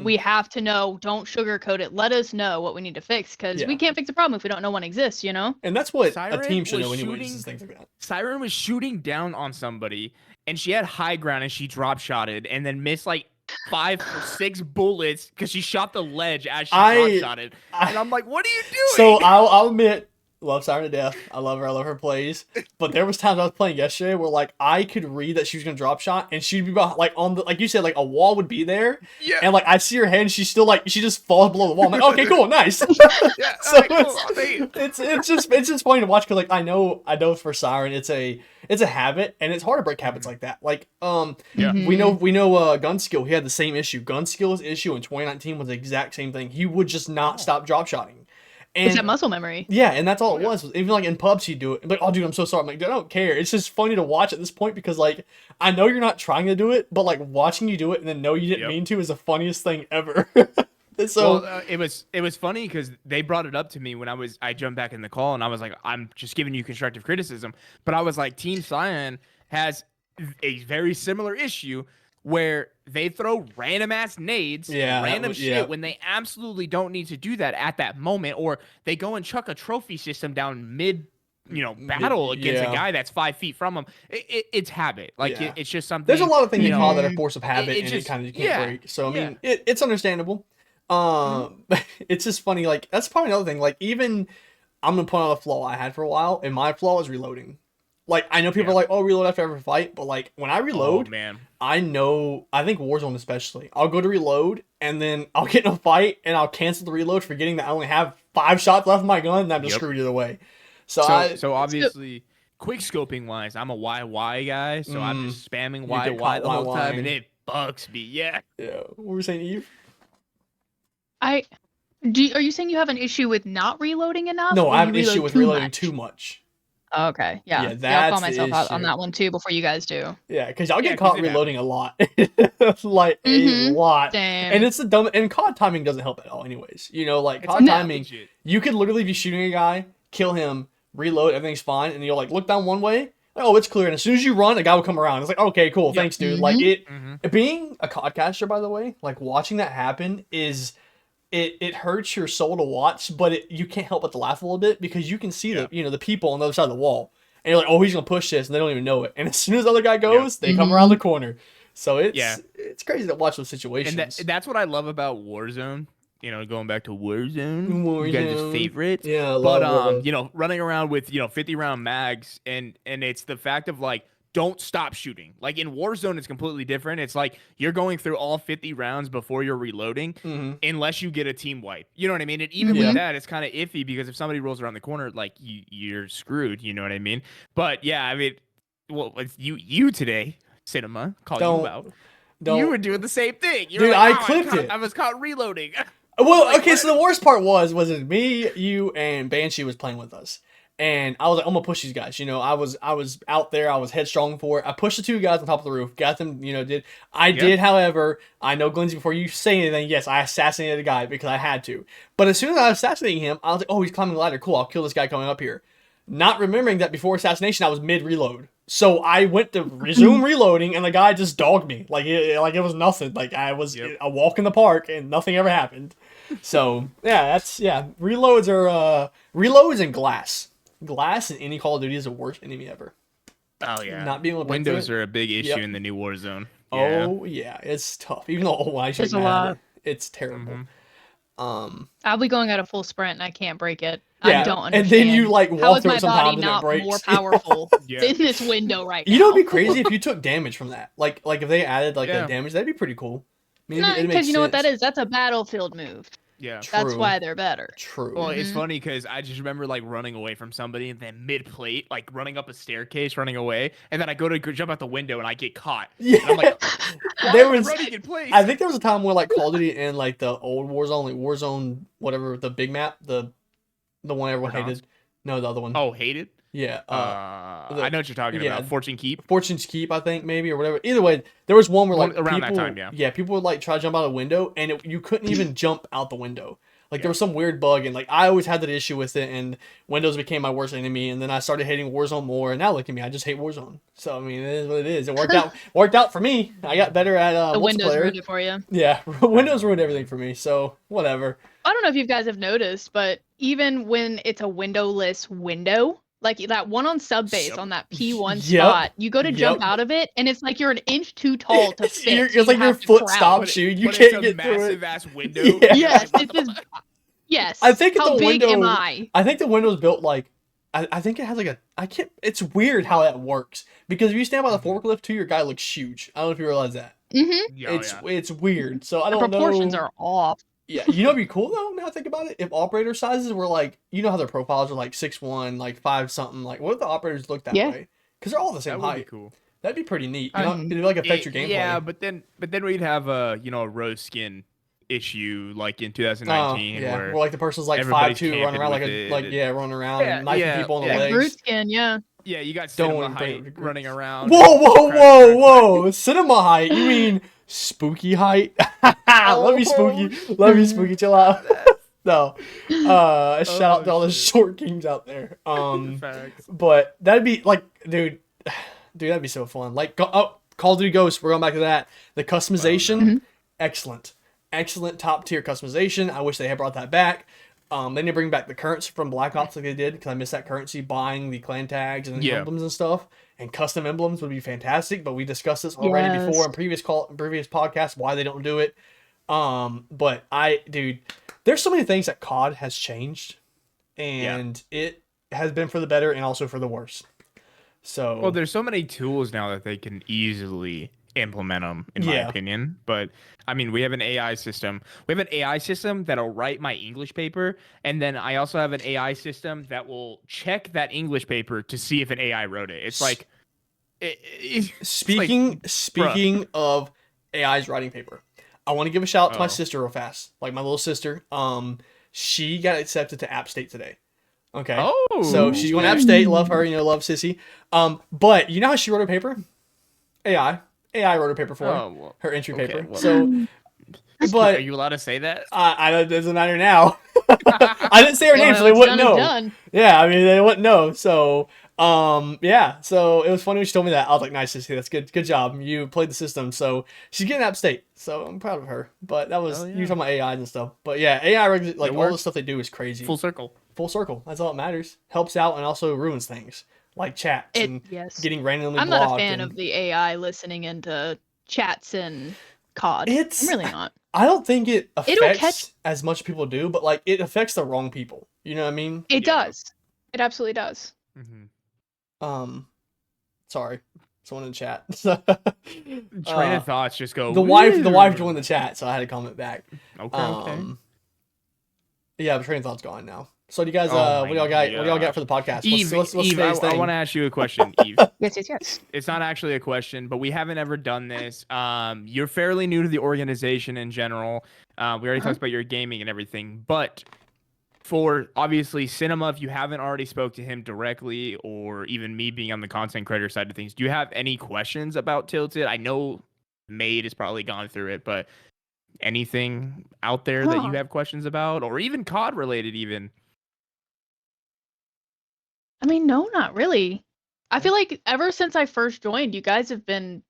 We have to know, don't sugarcoat it. Let us know what we need to fix, because we can't fix a problem if we don't know one exists, you know? And that's what a team should know anyways, things like that. Siren was shooting down on somebody, and she had high ground, and she drop shotted, and then missed like 5 or 6 bullets because she shot the ledge as she drop shotted. And I'm like, what are you doing? So I'll admit, love Siren to death. I love her. I love her plays. But there was times I was playing yesterday where like I could read that she was gonna drop shot, and she'd be about, like on the, like you said, like a wall would be there. Yeah. And like I see her head, and she's still like, she just falls below the wall. I'm like, okay, cool, nice. So it's just funny to watch because like I know for Siren it's a habit, and it's hard to break habits like that. Like we know Gun Skill, he had the same issue. Gun Skill's issue in 2019 was the exact same thing. He would just not stop drop shotting. And it's that muscle memory. Yeah, and that's all it was. Even like in pubs, he'd do it. Like, oh, dude, I'm so sorry. I'm like, I don't care. It's just funny to watch at this point because, like, I know you're not trying to do it, but like watching you do it and then know you didn't mean to is the funniest thing ever. So it was funny because they brought it up to me when I jumped back in the call, and I was like, I'm just giving you constructive criticism, but I was like, Team Cyan has a very similar issue where they throw random ass nades, shit when they absolutely don't need to do that at that moment, or they go and chuck a trophy system down mid, battle against a guy that's 5 feet from them. It's habit. Like it's just something. There's a lot of things you call that are force of habit, and it kind of can't break. So I mean, it's understandable. It's just funny. Like that's probably another thing. Like even I'm gonna point out a flaw I had for a while, and my flaw is reloading. Like, I know people are like, oh, reload after every fight, but, like, when I reload, I think Warzone especially, I'll go to reload, and then I'll get in a fight, and I'll cancel the reload, forgetting that I only have 5 shots left in my gun, and I'm just screwed either way. So obviously, quick scoping wise, I'm a YY guy, so I'm just spamming YY the whole time, and it bugs me. Yeah. Yeah. What were you saying, Eve? Are you saying you have an issue with not reloading enough? No, or I have you an issue reload with too reloading much? too much. Okay, yeah. Yeah, I'll that's call the myself out on issue. that one too before you guys do. Yeah, because y'all get Yeah, 'cause caught it reloading a lot. Like a lot. Same. And it's the dumb and COD timing doesn't help at all anyways. You know, like It's COD like timing, legit. you could literally be shooting a guy, kill him, reload, everything's fine, and you'll like look down one way, like, oh, it's clear, and as soon as you run, a guy will come around. It's like, okay, cool, Yep. thanks, dude. Like it Mhm. being a CODcaster, by the way, like watching that happen is it hurts your soul to watch, but you can't help but to laugh a little bit because you can see the the people on the other side of the wall. And you're like, oh, he's gonna push this, and they don't even know it. And as soon as the other guy goes, they come around the corner. So it's crazy to watch those situations. And that's what I love about Warzone. You know, going back to Warzone. You guys' favorite. Yeah, I but love you know, running around with 50-round mags, and it's the fact of like, don't stop shooting. Like in Warzone, it's completely different. It's like you're going through all 50 rounds before you're reloading, unless you get a team wipe. You know what I mean? And even with that, it's kind of iffy because if somebody rolls around the corner, like you're screwed. You know what I mean? But yeah, I mean, well, it's you today, Cinema, call you out. You were doing the same thing. Dude, I clipped it. I was caught reloading. Well, like, okay, what? So the worst part was it me, you, and Banshee was playing with us. And I was like, I'm gonna push these guys. You know, I was out there, I was headstrong for it. I pushed the two guys on top of the roof, got them, did. However, I know, Glenzy, before you say anything, yes, I assassinated a guy because I had to. But as soon as I was assassinating him, I was like, oh, he's climbing the ladder. Cool, I'll kill this guy coming up here. Not remembering that before assassination, I was mid-reload. So I went to resume reloading, and the guy just dogged me. Like it was nothing. Like I was a walk in the park, and nothing ever happened. So, reloads are, reloads and glass. Glass in any Call of Duty is the worst enemy ever. Oh yeah. Not being able to Windows are a big issue in the new Warzone. Yeah. Oh yeah, it's tough. Even though I should it's terrible. I'll be going at a full sprint and I can't break it. Yeah. I don't understand. And then you like walk through it sometimes and it breaks. More powerful in this window right now. You know what'd be crazy if you took damage from that? Like if they added that damage, that'd be pretty cool. Because you know what that is? That's a battlefield move. Yeah, that's why they're better. True. Well, it's funny because I just remember like running away from somebody and then mid plate, like running up a staircase, running away, and then I go to jump out the window and I get caught. Yeah, and I'm like, running in place. I think there was a time where like Call of Duty and like the old Warzone, like Warzone, whatever, the big map, the one everyone hated. No, the other one. Oh, hated? Yeah. I know what you're talking about. Fortune Keep. Fortune's Keep, I think, maybe, or whatever. Either way, there was one where like around people, that time, yeah, people would like try to jump out a window, and you couldn't even jump out the window. Like there was some weird bug, and like I always had that issue with it, and Windows became my worst enemy, and then I started hating Warzone more, and now look at me, I just hate Warzone. So I mean, it is what it is. It worked out for me. I got better at the Windows ruined it for you. Yeah, Windows ruined everything for me. So whatever. I don't know if you guys have noticed, but even when it's a windowless window, like that one on sub base on that P1 spot, you go to jump out of it, and it's like you're an inch too tall to fit. It's like your foot stops you. You can't get through it. Massive ass window. Yeah. Yes, it's just. Yes. I think how the big window, am I? I think the window's built like. I think it has like it's weird how that works because if you stand by the forklift too, your guy looks huge. I don't know if you realize that. Mm-hmm. It's weird. So I don't know. The proportions are off. Yeah, you know, it'd be cool though. Now I think about it, if operator sizes were like, you know how their profiles are like 6'1", like 5 something. Like, what if the operators look that way? Because they're all the same height. That would be cool. That'd be pretty neat. You know, it'd like affect your gameplay. Yeah, but then we'd have a rose skin issue like in 2019 where like the person's like 5'2", running around running around and knifing people on the legs. Root skin, yeah, you got cinema height running around. Whoa! Cinema height? You mean spooky height? Let me spooky. Chill out. No. Shout out to all the short games out there. But that'd be like, dude, that'd be so fun. Like, Call of Duty Ghosts. We're going back to that. The customization, excellent, top tier customization. I wish they had brought that back. They need to bring back the currency from Black Ops like they did, because I miss that currency, buying the clan tags and the emblems and stuff. And custom emblems would be fantastic, but we discussed this already before in previous podcasts why they don't do it. But there's so many things that COD has changed, and it has been for the better and also for the worse. So there's so many tools now that they can easily implement them, in my opinion. But I mean, we have an AI system. We have an AI system that'll write my English paper, and then I also have an AI system that will check that English paper to see if an AI wrote it. It's like, speaking of AI's writing paper, I want to give a shout out to my sister real fast, like my little sister. She got accepted to App State today. Okay. Oh, so she's going to App State. Love her, love Sissy. But you know how she wrote her paper? AI wrote her paper for her. Her entry paper. Well, so, but are you allowed to say that? It doesn't matter now. I didn't say her name, so they wouldn't know. Yeah, I mean they wouldn't know. So, yeah. So it was funny when she told me that. I was like, nice to see. That's good. Good job. You played the system. So she's getting App State. So I'm proud of her. But that was you talking about AI and stuff. But yeah, AI like all the stuff they do is crazy. Full circle. That's all that matters. Helps out and also ruins things like chats and getting randomly blocked. I'm not a fan of the AI listening into chats and COD. I'm really not. I don't think it affects as much people do, but like it affects the wrong people. You know what I mean? It does. It absolutely does. Mm-hmm. Sorry, someone in the chat. Train of thoughts just go. The wife joined the chat, so I had to comment back. Okay. Yeah, the train of thought's gone now. So do you guys, what do y'all got for the podcast? Eve, let's Eve, I want to ask you a question, Eve. Yes. It's not actually a question, but we haven't ever done this. You're fairly new to the organization in general. We already talked about your gaming and everything, but for obviously Cinema, if you haven't already spoke to him directly, or even me being on the content creator side of things, do you have any questions about Tilted? I know Made has probably gone through it, but anything out there that you have questions about, or even COD related even? I mean, no, not really. I feel like ever since I first joined, you guys have been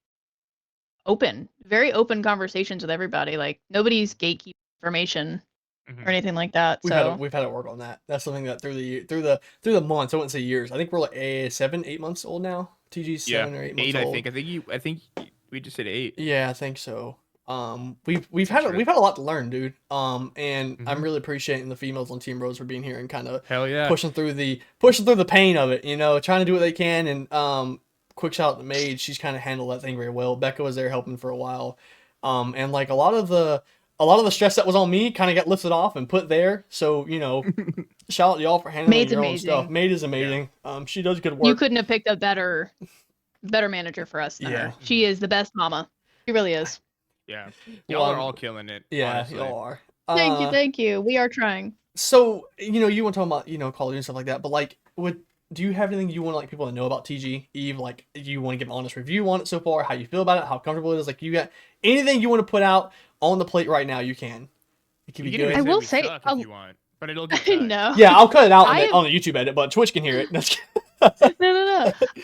very open conversations with everybody. Like nobody's gatekeeping information or anything like that. We've had to work on that. That's something that through the months, I wouldn't say years. I think we're like 8 months old now. TG's 7 or 8 months old. I think we just said 8. Yeah, I think so. We've had a lot to learn, dude. And I'm really appreciating the females on Team Rose for being here and kind of pushing through the pain of it, trying to do what they can. And quick shout out to Maid, she's kind of handled that thing very well. Becca was there helping for a while. And like a lot of the stress that was on me kind of got lifted off and put there. So, shout out to y'all for handling your own stuff. Maid is amazing. She does good work. You couldn't have picked a better manager for us than her. She is the best mama. She really is. Yeah, y'all are all killing it. Yeah, honestly. y'all are. Thank you. We are trying. So, you want to talk about, Call of Duty and stuff like that, but like, do you have anything you want like people to know about TG? Eve, like, do you want to give an honest review on it so far? How you feel about it? How comfortable it is? Like, you got anything you want to put out on the plate right now? You can. It can be good. I will say, if you want, but it'll get cut. No. Yeah, I'll cut it out on the YouTube edit, but Twitch can hear it. No.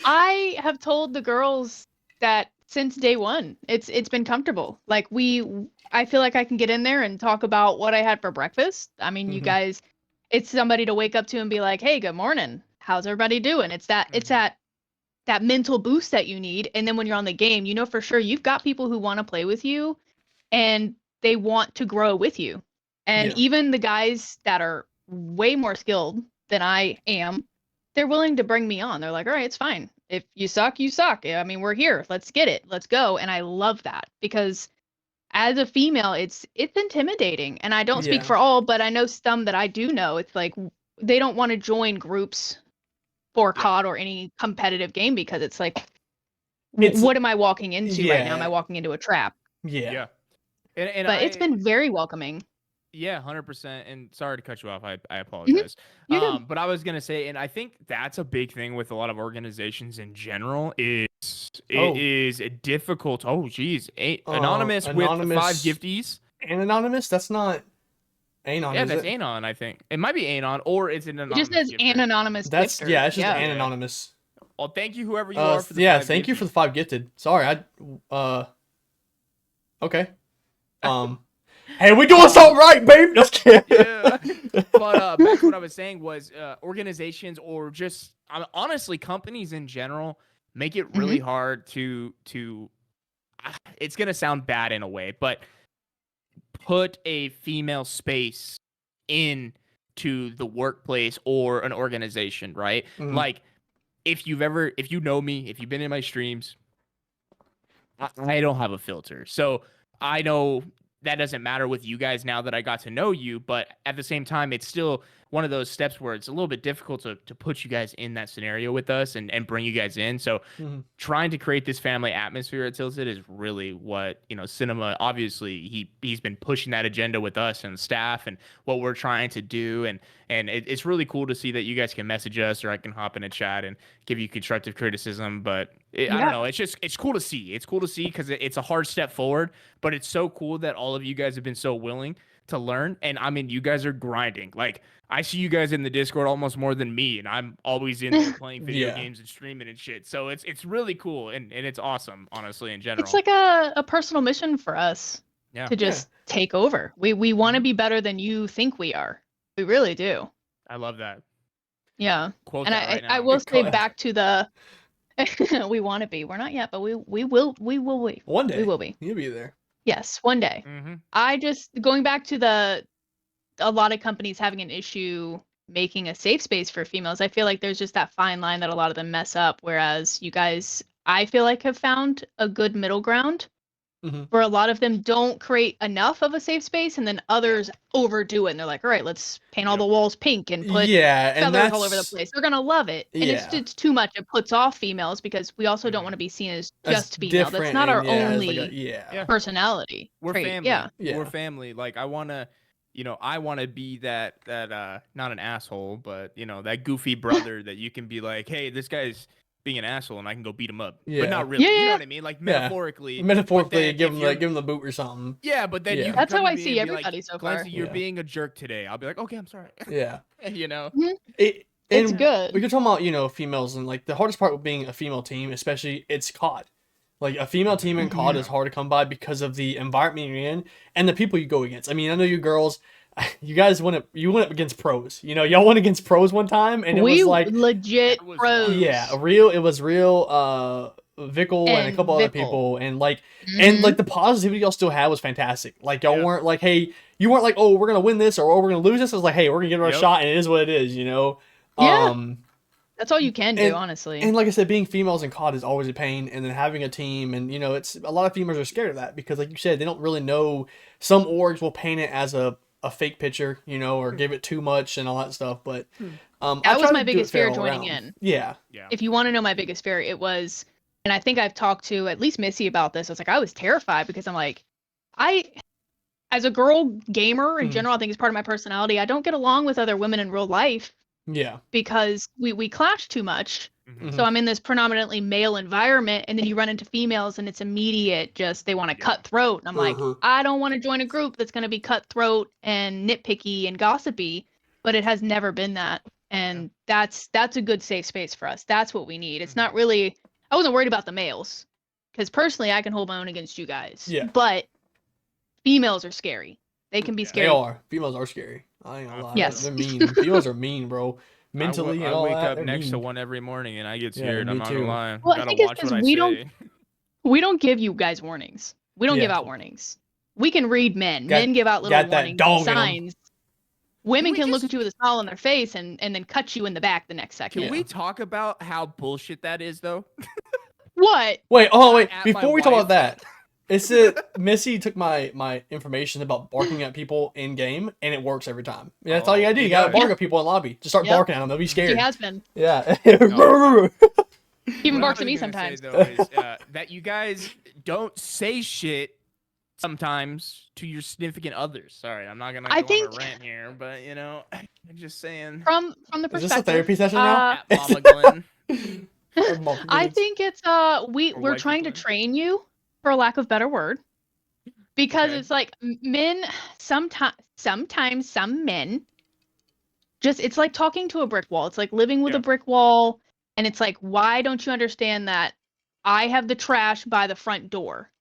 I have told the girls that since day one, it's been comfortable. Like I feel like I can get in there and talk about what I had for breakfast. I mean, you guys, it's somebody to wake up to and be like, "Hey, good morning. How's everybody doing?" It's that mental boost that you need. And then when you're on the game, for sure you've got people who want to play with you and they want to grow with you. And even the guys that are way more skilled than I am, they're willing to bring me on. They're like, all right, it's fine. If you suck, you suck. I mean, we're here. Let's get it. Let's go. And I love that because as a female, it's intimidating. And I don't speak for all, but I know some that I do know. It's like they don't want to join groups for COD or any competitive game because it's like, what am I walking into right now? Am I walking into a trap? Yeah. But it's been very welcoming. Yeah, 100%. And sorry to cut you off. I apologize. But I was gonna say, and I think that's a big thing with a lot of organizations in general is it is difficult. Oh, geez, anonymous with 5 gifties. And anonymous? That's not Anon. Yeah, that's Anon. I think it might be Anon, or it's an anonymous. It just says an anonymous. It's just an anonymous. Well, thank you, whoever you are. For the thank you for the 5 gifted. Sorry, okay. Hey, we doing something right, babe. Just kidding. Yeah. But back to what I was saying was organizations or just honestly companies in general make it really hard to it's going to sound bad in a way, but put a female space into the workplace or an organization, right? Like if you know me, if you've been in my streams, I don't have a filter. So I know that doesn't matter with you guys now that I got to know you, but at the same time, it's still one of those steps where it's a little bit difficult to put you guys in that scenario with us and bring you guys in. So trying to create this family atmosphere at Tilted is really what, Cinema, obviously he's been pushing that agenda with us and staff and what we're trying to do. And it's really cool to see that you guys can message us or I can hop in a chat and give you constructive criticism. But I don't know. It's cool to see. It's cool to see because it's a hard step forward, but it's so cool that all of you guys have been so willing to learn. And I mean, you guys are grinding. Like, I see you guys in the Discord almost more than me, and I'm always in there playing video games and streaming and shit. So it's really cool and it's awesome, honestly, in general. It's like a personal mission for us to just take over. We want to be better than you think we are. We really do. I love that. Yeah. Quote and that right now. I will say back to the we want to be. We're not yet, but we will be. One day. We will be. You'll be there. Yes, one day. I just going back to a lot of companies having an issue making a safe space for females. I feel like there's just that fine line that a lot of them mess up. Whereas you guys, I feel like, have found a good middle ground where a lot of them don't create enough of a safe space and then others overdo it. And they're like, all right, let's paint all the walls pink and put feathers all over the place. They're going to love it. And it's too much. It puts off females because we also don't want to be seen as just female. That's not our only personality. We're trait. family. Yeah. We're family. Like, I want to... I want to be that not an asshole, but that goofy brother that you can be like, hey, this guy's being an asshole, and I can go beat him up, but not really. You know what I mean? Like metaphorically, give him the boot or something. Yeah, but then you. That's how I see everybody like, so far. Clancy, you're being a jerk today. I'll be like, okay, I'm sorry. Yeah. It's good. We could talk about females and like the hardest part with being a female team, especially it's COD. Like a female team in COD is hard to come by because of the environment you're in and the people you go against. I mean, I know you girls, you guys went up against pros. Y'all went against pros one time, and it was like legit pros. Yeah, it was real. Vickle and a couple other people, and like and like the positivity y'all still had was fantastic. Like y'all weren't like, hey, you weren't like, oh, we're gonna win this or oh, we're gonna lose this. It was like, hey, we're gonna give it a shot, and it is what it is. That's all you can do, honestly. And like I said, being females in COD is always a pain. And then having a team, and it's a lot of females are scared of that because, like you said, they don't really know. Some orgs will paint it as a fake picture, or give it too much and all that stuff. But that was my biggest fear joining in. Yeah. If you want to know my biggest fear, it was, and I think I've talked to at least Missy about this. I was like, I was terrified because I'm like, as a girl gamer in general, I think it's part of my personality. I don't get along with other women in real life. Yeah. Because we clash too much. So I'm in this predominantly male environment, and then you run into females and it's immediate, just they want to cut throat. And I'm like, I don't want to join a group that's going to be cutthroat and nitpicky and gossipy, but it has never been that. And that's a good safe space for us. That's what we need. It's not really, I wasn't worried about the males because personally I can hold my own against you guys. Yeah. But females are scary. They can be scary. They are. Females are scary. I ain't gonna lie. Yes. They're mean. Females are mean, bro. Mentally, I wake up they're next mean. to one every morning and I get scared. I'm not gonna lie. Well, I think gotta it's watch what I because say. we don't give you guys warnings. We don't give out warnings. We can read men. Men give out little warning signs. Women can look at you with a smile on their face and then cut you in the back the next second. Can we talk about how bullshit that is, though? What? Wait. Before we talk about that, it's Missy took my information about barking at people in game, and it works every time. Yeah, that's all you gotta do. You gotta bark at people in lobby. Just start barking at them. They'll be scared. She has been. Yeah. Even barks at me sometimes. Say, though, is, that you guys don't say shit sometimes to your significant others. Sorry, I'm not gonna go on a rant here, but I'm just saying. From the perspective. Is this a therapy session now? Mama Glenn. I think it's we're trying to train you, for a lack of better word, because it's like men sometimes some men it's like talking to a brick wall. It's like living with a brick wall, and it's like, why don't you understand that I have the trash by the front door?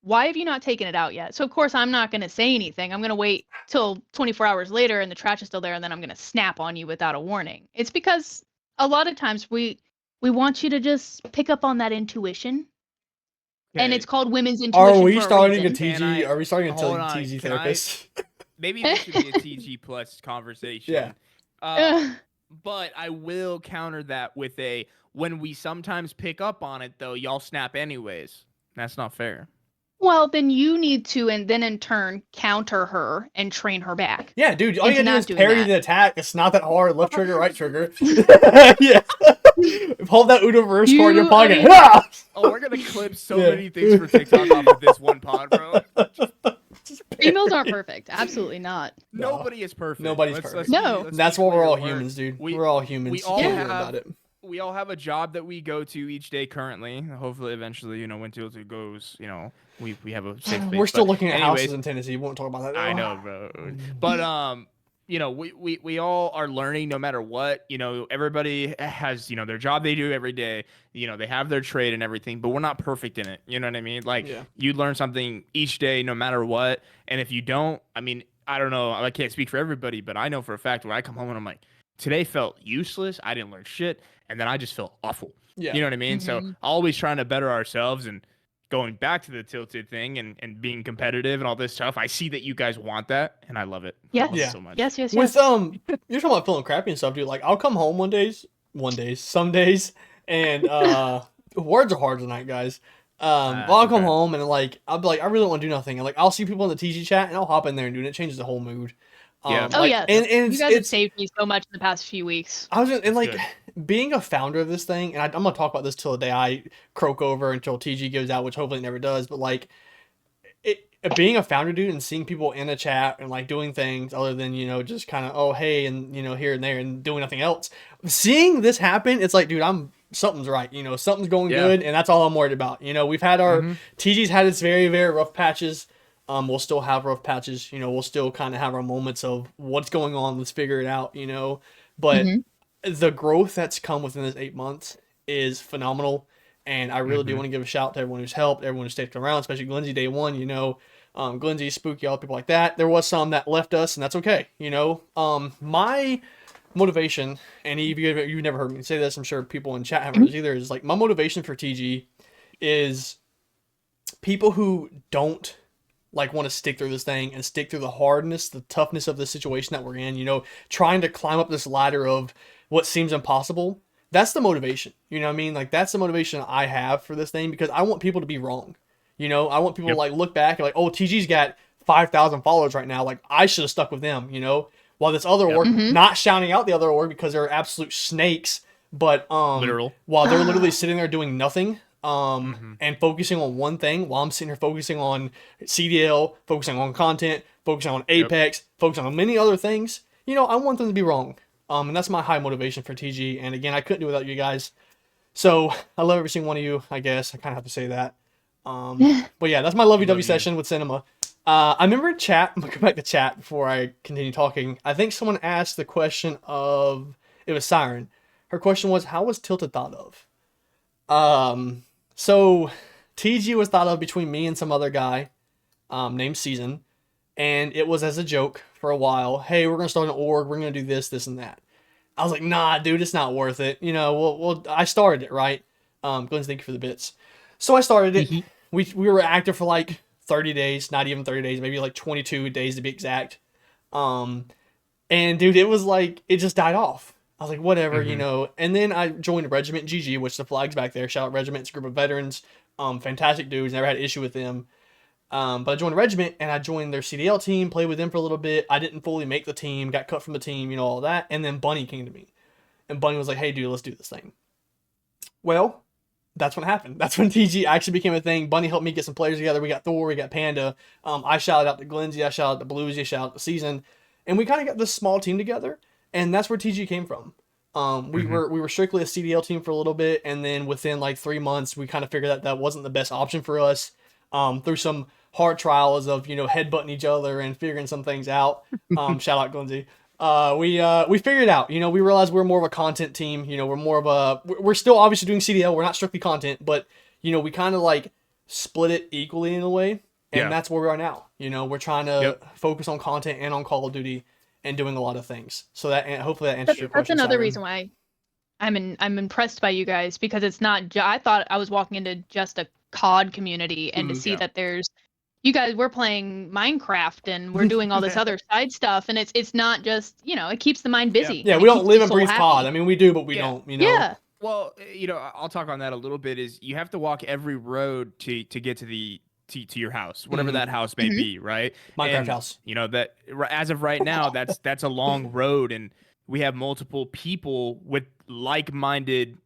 Why have you not taken it out yet? So of course I'm not going to say anything. I'm going to wait till 24 hours later and the trash is still there, and then I'm going to snap on you without a warning. It's because a lot of times we want you to just pick up on that intuition. Okay. And it's called women's intuition. Are we starting a TG? Are we starting a TG therapist? Maybe this should be a TG plus conversation. Yeah. But I will counter that with when we sometimes pick up on it, though, y'all snap anyways. That's not fair. Well, then you need to, and then in turn, counter her and train her back. Yeah, dude, all you gotta do is parry the attack. It's not that hard. Left trigger, right trigger. Yeah. Hold that Uno reverse card in your pocket. Oh, we're gonna clip so many things for TikTok off of this one pod, bro. Females aren't perfect. Absolutely not. Nobody is perfect. Nobody's perfect. No. That's why we're all humans, dude. We're all humans. We all we all have a job that we go to each day currently. Hopefully, eventually, when Tilted goes, we have a safe space. We're still looking at houses in Tennessee. We won't talk about that. I know, bro. But we all are learning no matter what. Everybody has their job they do every day. They have their trade and everything, but we're not perfect in it. You know what I mean? Like you learn something each day, no matter what. And if you don't, I mean, I don't know. I can't speak for everybody, but I know for a fact when I come home and I'm like, today felt useless. I didn't learn shit. And then I just felt awful. Yeah. You know what I mean? So always trying to better ourselves and going back to the Tilted thing and being competitive and all this stuff. I see that you guys want that and I love it. Yes. So much. Yes. With you're talking about feeling crappy and stuff, dude. Like I'll come home some days, and words are hard tonight, guys. I'll come home and like I'll be like, I really don't want to do nothing. And like I'll see people in the TG chat and I'll hop in there and do it. It changes the whole mood. And you guys have saved me so much in the past few weeks. Being a founder of this thing, and I'm gonna talk about this till the day I croak over until TG goes out, which hopefully it never does. But like, being a founder, dude, and seeing people in a chat and like doing things other than just kind of oh hey and here and there and doing nothing else. Seeing this happen, it's like, dude, something's right. Something's going good, and that's all I'm worried about. We've had our TG's had its very very rough patches. We'll still have rough patches, we'll still kind of have our moments of what's going on. Let's figure it out, but the growth that's come within this 8 months is phenomenal. And I really do want to give a shout out to everyone who's helped, everyone who's stayed around, especially Glenzie day one, Glenzie, Spooky, all people like that. There was some that left us and that's okay. My motivation, and you've never heard me say this, I'm sure people in chat haven't heard this either, is like my motivation for TG is people who don't like want to stick through this thing and stick through the hardness, the toughness of the situation that we're in, trying to climb up this ladder of what seems impossible. That's the motivation. You know what I mean? Like that's the motivation I have for this thing, because I want people to be wrong. I want people to like look back and like, oh, TG's got 5,000 followers right now. Like I should have stuck with them, while this other org, not shouting out the other org because they're absolute snakes, but while they're literally sitting there doing nothing, and focusing on one thing while I'm sitting here focusing on CDL, focusing on content, focusing on Apex, focusing on many other things. I want them to be wrong. And that's my high motivation for TG. And again, I couldn't do it without you guys. So I love every single one of you, I guess. I kind of have to say that. But yeah, that's my lovey-dovey session with Cinema. I remember chat, I'm going to go back to chat before I continue talking. I think someone asked the question of, it was Siren. Her question was, how was Tilted thought of? So TG was thought of between me and some other guy, named Season. And it was as a joke for a while. Hey, we're going to start an org. We're going to do this, this, and that. I was like, nah, dude, it's not worth it. Well, I started it, right? Glenn, thank you for the bits. So I started it. We were active for like 30 days, not even 30 days, maybe like 22 days to be exact. And dude, it was like, it just died off. I was like, whatever, And then I joined Regiment GG, which the flag's back there. Shout out Regiment. It's a group of veterans. Fantastic dudes. Never had an issue with them. But I joined Regiment and I joined their CDL team, played with them for a little bit. I didn't fully make the team, got cut from the team, all that. And then Bunny came to me. And Bunny was like, hey, dude, let's do this thing. Well, that's what happened. That's when TG actually became a thing. Bunny helped me get some players together. We got Thor, we got Panda. I shouted out to Glenzie, I shouted out to Bluesy, I shouted out to Season. And we kind of got this small team together. And that's where TG came from. We were strictly a CDL team for a little bit. And then within like 3 months, we kind of figured that wasn't the best option for us. Through some hard trials of, headbutting each other and figuring some things out. Shout out Glenzie. We figured it out. We realized we're more of a content team. We're still obviously doing CDL. We're not strictly content, but, we kind of like split it equally in a way. And that's where we are now. We're trying to focus on content and on Call of Duty and doing a lot of things. So that, and hopefully that answers your question. That's another Siren. reason why I'm impressed by you guys, because it's not, I thought I was walking into just a COD community and to see that there's, you guys, we're playing Minecraft and we're doing all this other side stuff, and it's not just, it keeps the mind busy. Yeah, we don't live and breathe COD. I mean, we do, but we don't, Yeah. Well, I'll talk on that a little bit. Is you have to walk every road to get to your house, whatever that house may be, right? Minecraft house. That as of right now, that's a long road, and we have multiple people with like-minded,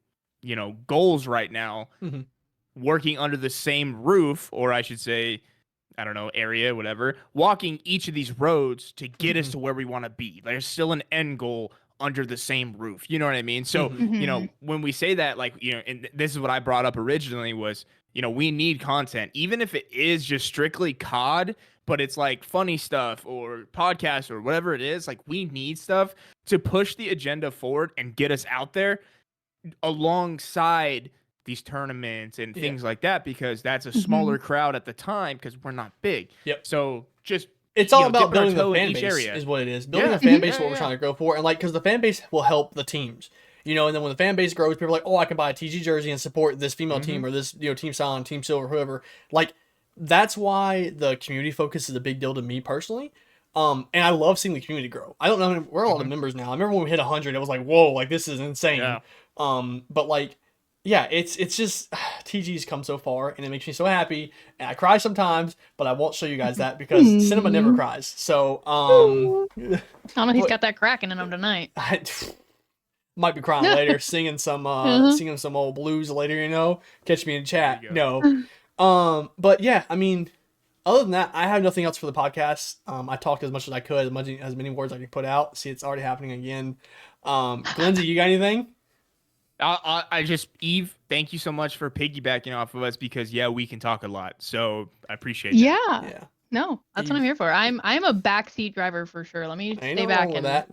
goals right now, working under the same roof, or I should say, I don't know, area, whatever, walking each of these roads to get us to where we want to be. There's still an end goal under the same roof. You know what I mean? So, when we say that, like, and this is what I brought up originally was, we need content, even if it is just strictly COD, but it's like funny stuff or podcasts or whatever it is. Like, we need stuff to push the agenda forward and get us out there alongside these tournaments and things like that, because that's a smaller crowd at the time because we're not big. Yep. So just it's all about building the fan base is what it is. Building a fan base is what we're trying to grow for. And like, because the fan base will help the teams, and then when the fan base grows, people are like, oh, I can buy a TG jersey and support this female team or this, Team Silent, Team Silver, whoever. Like, that's why the community focus is a big deal to me personally. And I love seeing the community grow. I don't know, we're a lot of members now. I remember when we hit 100, it was like, whoa, like this is insane. Yeah. But like, yeah, it's just TG's come so far, and it makes me so happy. And I cry sometimes, but I won't show you guys that because Cinema never cries. So, I don't know. He's got that cracking in him tonight. I might be crying later, singing some old blues later. Catch me in chat. No, but yeah, I mean, other than that, I have nothing else for the podcast. I talked as much as I could, as many words I could put out. See, it's already happening again. Lindsay, you got anything? Eve, thank you so much for piggybacking off of us because we can talk a lot. So I appreciate that. Yeah. No, that's what I'm here for. I'm a backseat driver for sure. Let me stay back and that.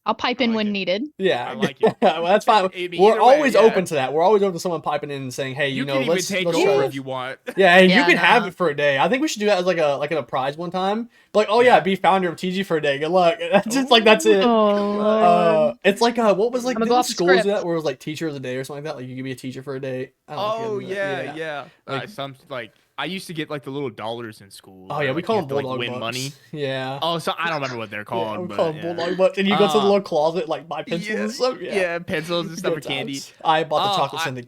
I'll pipe in when needed. Yeah, I like it. Well, that's fine. We're always open to that. We're always open to someone piping in and saying, "Hey, let's take over if you want." Yeah, you can have it for a day. I think we should do that as like a prize one time. Like, be founder of TG for a day. Good luck. Just like that's it. It's like what was like the schools do that where it was like teacher of the day or something like that. Like you could be a teacher for a day. I used to get like the little dollars in school. Oh yeah, we call them bulldog win bucks. Money. Yeah. Oh, so I don't remember what they're called. We call them bulldog bucks, and you go to the little closet like buy pencils and stuff. Yeah, pencils and stuff for candy. I bought the chocolate scented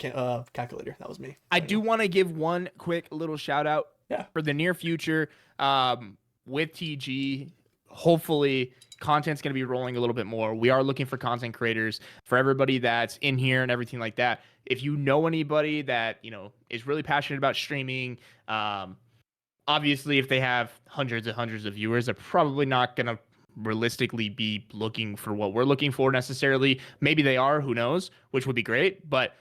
calculator. That was me. I do want to give one quick little shout out. For the near future, with TG, hopefully content's going to be rolling a little bit more. We are looking for content creators for everybody that's in here and everything like that. If you know anybody that, is really passionate about streaming, obviously if they have hundreds and hundreds of viewers, they're probably not going to realistically be looking for what we're looking for necessarily. Maybe they are, who knows, which would be great. But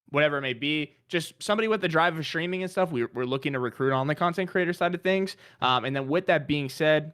whatever it may be, just somebody with the drive of streaming and stuff, we're looking to recruit on the content creator side of things. And then with that being said,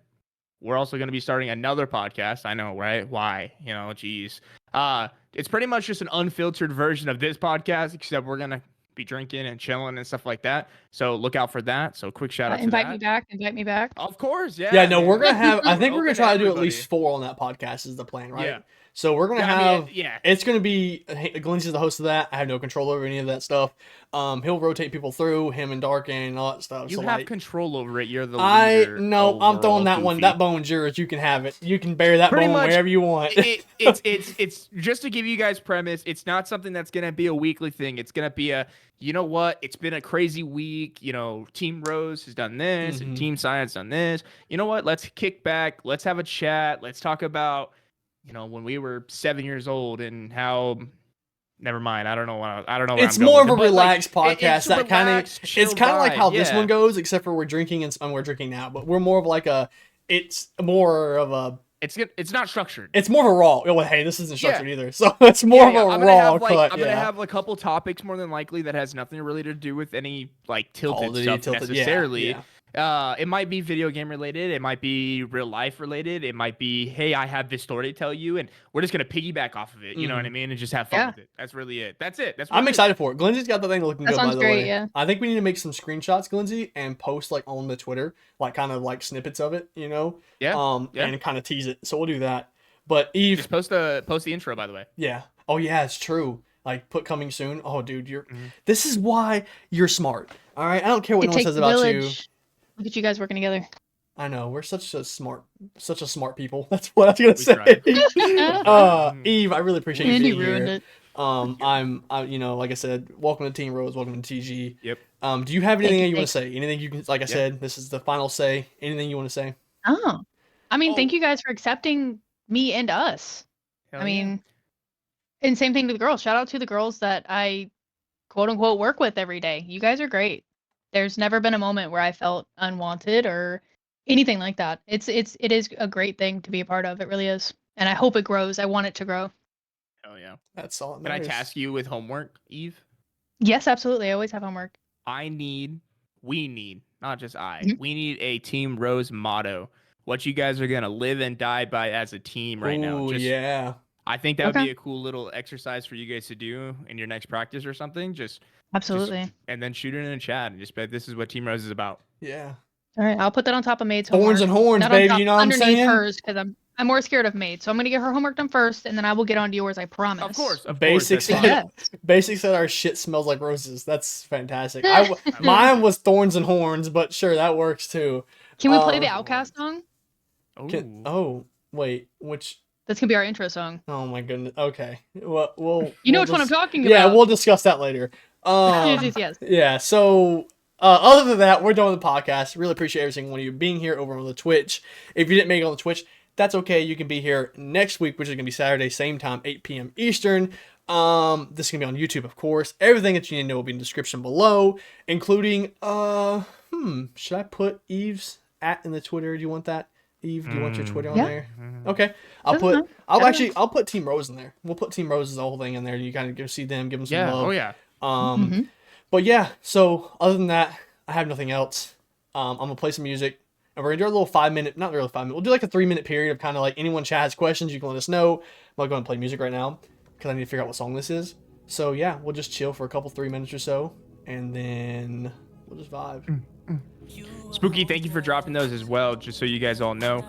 we're also going to be starting another podcast. I know, right? Why? Geez. It's pretty much just an unfiltered version of this podcast, except we're going to be drinking and chilling and stuff like that. So look out for that. So quick shout out to that. Invite me back. Of course. Yeah. Yeah, no, we're going to have, I think we're going to try to do at least 4 on that podcast is the plan, right? Yeah. So we're going to have, it's going to be, Glenn is the host of that. I have no control over any of that stuff. He'll rotate people through, him and Dark and all that stuff. You have control over it. You're the leader. I'm throwing that one. That bone's yours. You can have it. You can bear that bone wherever you want. It's just to give you guys premise. It's not something that's going to be a weekly thing. It's going to be you know what? It's been a crazy week. Team Rose has done this and Team Science done this. You know what? Let's kick back. Let's have a chat. Let's talk about when we were 7 years old and how, never mind. I don't know. It's more of a relaxed podcast. That kind of, it's kind of like how this one goes, except for we're drinking and we're drinking now, but we're more of like it's more of a, it's not structured. It's more of a raw. Oh, hey, this isn't structured either. So it's more of a raw cut. I'm going to have a couple topics more than likely that has nothing really to do with any like tilted stuff necessarily. Yeah. It might be video game related. It might be real life related. It might be, hey, I have this story to tell you, and we're just gonna piggyback off of it. You know what I mean? And just have fun with it. That's really it. That's it. I'm excited for it. Glenzy's got the thing looking good, by the way. Yeah. I think we need to make some screenshots, Glenzy, and post like on the Twitter, like kind of like snippets of it, and kind of tease it. So we'll do that. But Eve, just post the intro, by the way. Yeah. Oh yeah, it's true. Like put coming soon. Oh dude, this is why you're smart. All right, I don't care what no one says about you. Look at you guys working together. I know, we're such a smart people. That's what I was gonna say. Eve, I really appreciate you being here. I'm like I said, welcome to Team Rose, welcome to TG. Yep. Do you have anything you want to say? Anything you can, like I said, this is the final say. Anything you want to say? Oh, I mean, thank you guys for accepting me and us. Hell I mean, and same thing to the girls. Shout out to the girls that I quote unquote work with every day. You guys are great. There's never been a moment where I felt unwanted or anything like that. It is a great thing to be a part of. It really is. And I hope it grows. I want it to grow. Hell yeah. That's all. Can I task you with homework, Eve? Yes, absolutely. I always have homework. We need, not just we need a Team Rose motto. What you guys are going to live and die by as a team right now. Oh, yeah. I think that would be a cool little exercise for you guys to do in your next practice or something. Absolutely. And then shoot it in a chat and just bet this is what Team Rose is about. Yeah. All right. I'll put that on top of Maid's Thorns and horns, not baby. You know what I'm saying? Underneath hers, because I'm more scared of Maid. So I'm going to get her homework done first, and then I will get on to yours, I promise. Of course. Basics said our shit smells like roses. That's fantastic. Mine was thorns and horns, but sure, that works too. Can we play the Outcast song? Wait, which... That's going to be our intro song. Oh my goodness. Okay. Well, you know which one I'm talking about. Yeah, we'll discuss that later. Yes. Yeah, so other than that, we're done with the podcast. Really appreciate every single one of you being here over on the Twitch. If you didn't make it on the Twitch, that's okay. You can be here next week, which is going to be Saturday, same time, 8 p.m. Eastern. This is going to be on YouTube, of course. Everything that you need to know will be in the description below, including, should I put Eve's @ in the Twitter? Do you want that? Eve, do you want your Twitter on there? Okay. I'll put Team Rose in there. We'll put Team Rose's whole thing in there. You kind of go see them, give them some love. Oh yeah. But yeah, so other than that, I have nothing else. I'm gonna play some music, and we're gonna do a little 5 minute, not really 5 minute. We'll do like a 3 minute period of kind of like anyone chat has questions, you can let us know. I'm not going to play music right now because I need to figure out what song this is. So yeah, we'll just chill for a couple 3 minutes or so, and then we'll just vibe. Spooky, thank you for dropping those as well. Just so you guys all know,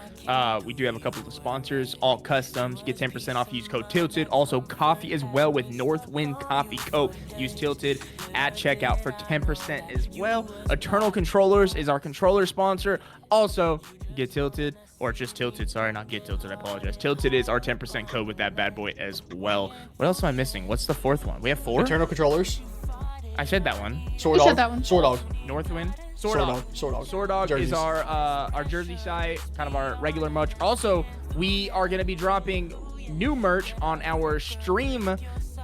we do have a couple of sponsors, all customs. Get 10% off. Use code TILTED. Also, coffee as well with Northwind Coffee Co. Use TILTED at checkout for 10% as well. Eternal Controllers is our controller sponsor. Also, Get Tilted, or just Tilted. Sorry, not Get Tilted. I apologize. Tilted is our 10% code with that bad boy as well. What else am I missing? What's the fourth one? We have 4? Eternal Controllers. I said that one. Sword Dog. Sword Dog. Northwind. Sword Dog. Sword Dog is our jersey site, kind of our regular merch. Also, we are going to be dropping new merch on our stream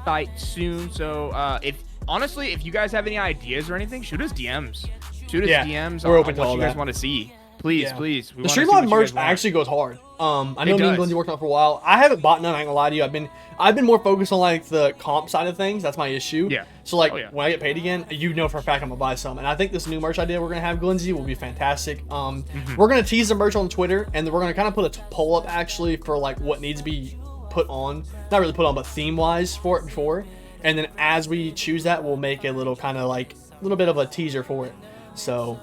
site soon. So, if you guys have any ideas or anything, shoot us DMs. DMs. We're open to what all you guys that. want to see. Please. The Streamline merch actually goes hard. I know me and Lindsay worked on it for a while. I haven't bought none. I ain't gonna lie to you. I've been more focused on like the comp side of things. That's my issue. Yeah. So like when I get paid again, you know for a fact I'm gonna buy some. And I think this new merch idea we're gonna have, Lindsay, will be fantastic. We're gonna tease the merch on Twitter, and then we're gonna kind of put a poll up actually for like what needs to be put on. Not really put on, but theme wise for it before. And then as we choose that, we'll make a little kind of like a little bit of a teaser for it. So.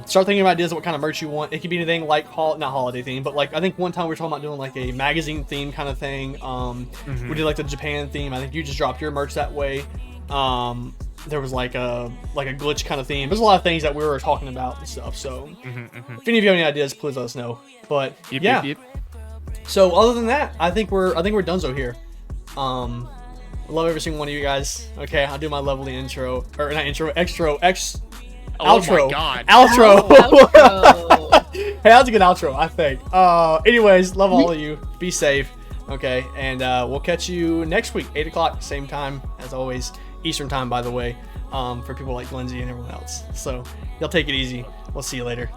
Start thinking of ideas of what kind of merch you want. It could be anything like not holiday theme, but like I think one time we were talking about doing like a magazine theme kind of thing. We did like the Japan theme. I think you just dropped your merch that way. There was like a glitch kind of theme. There's a lot of things that we were talking about and stuff. So if any of you have any ideas, please let us know. But yep. So other than that, I think we're donezo here. Love every single one of you guys. Okay, I'll do my lovely intro or not intro, outro. Oh my God. Outro. Outro. Hey, that's a good outro, I think. Anyways, love all of you. Be safe. Okay, and we'll catch you next week, 8 o'clock, same time as always, Eastern time, by the way, for people like Lindsay and everyone else. So y'all take it easy. We'll see you later.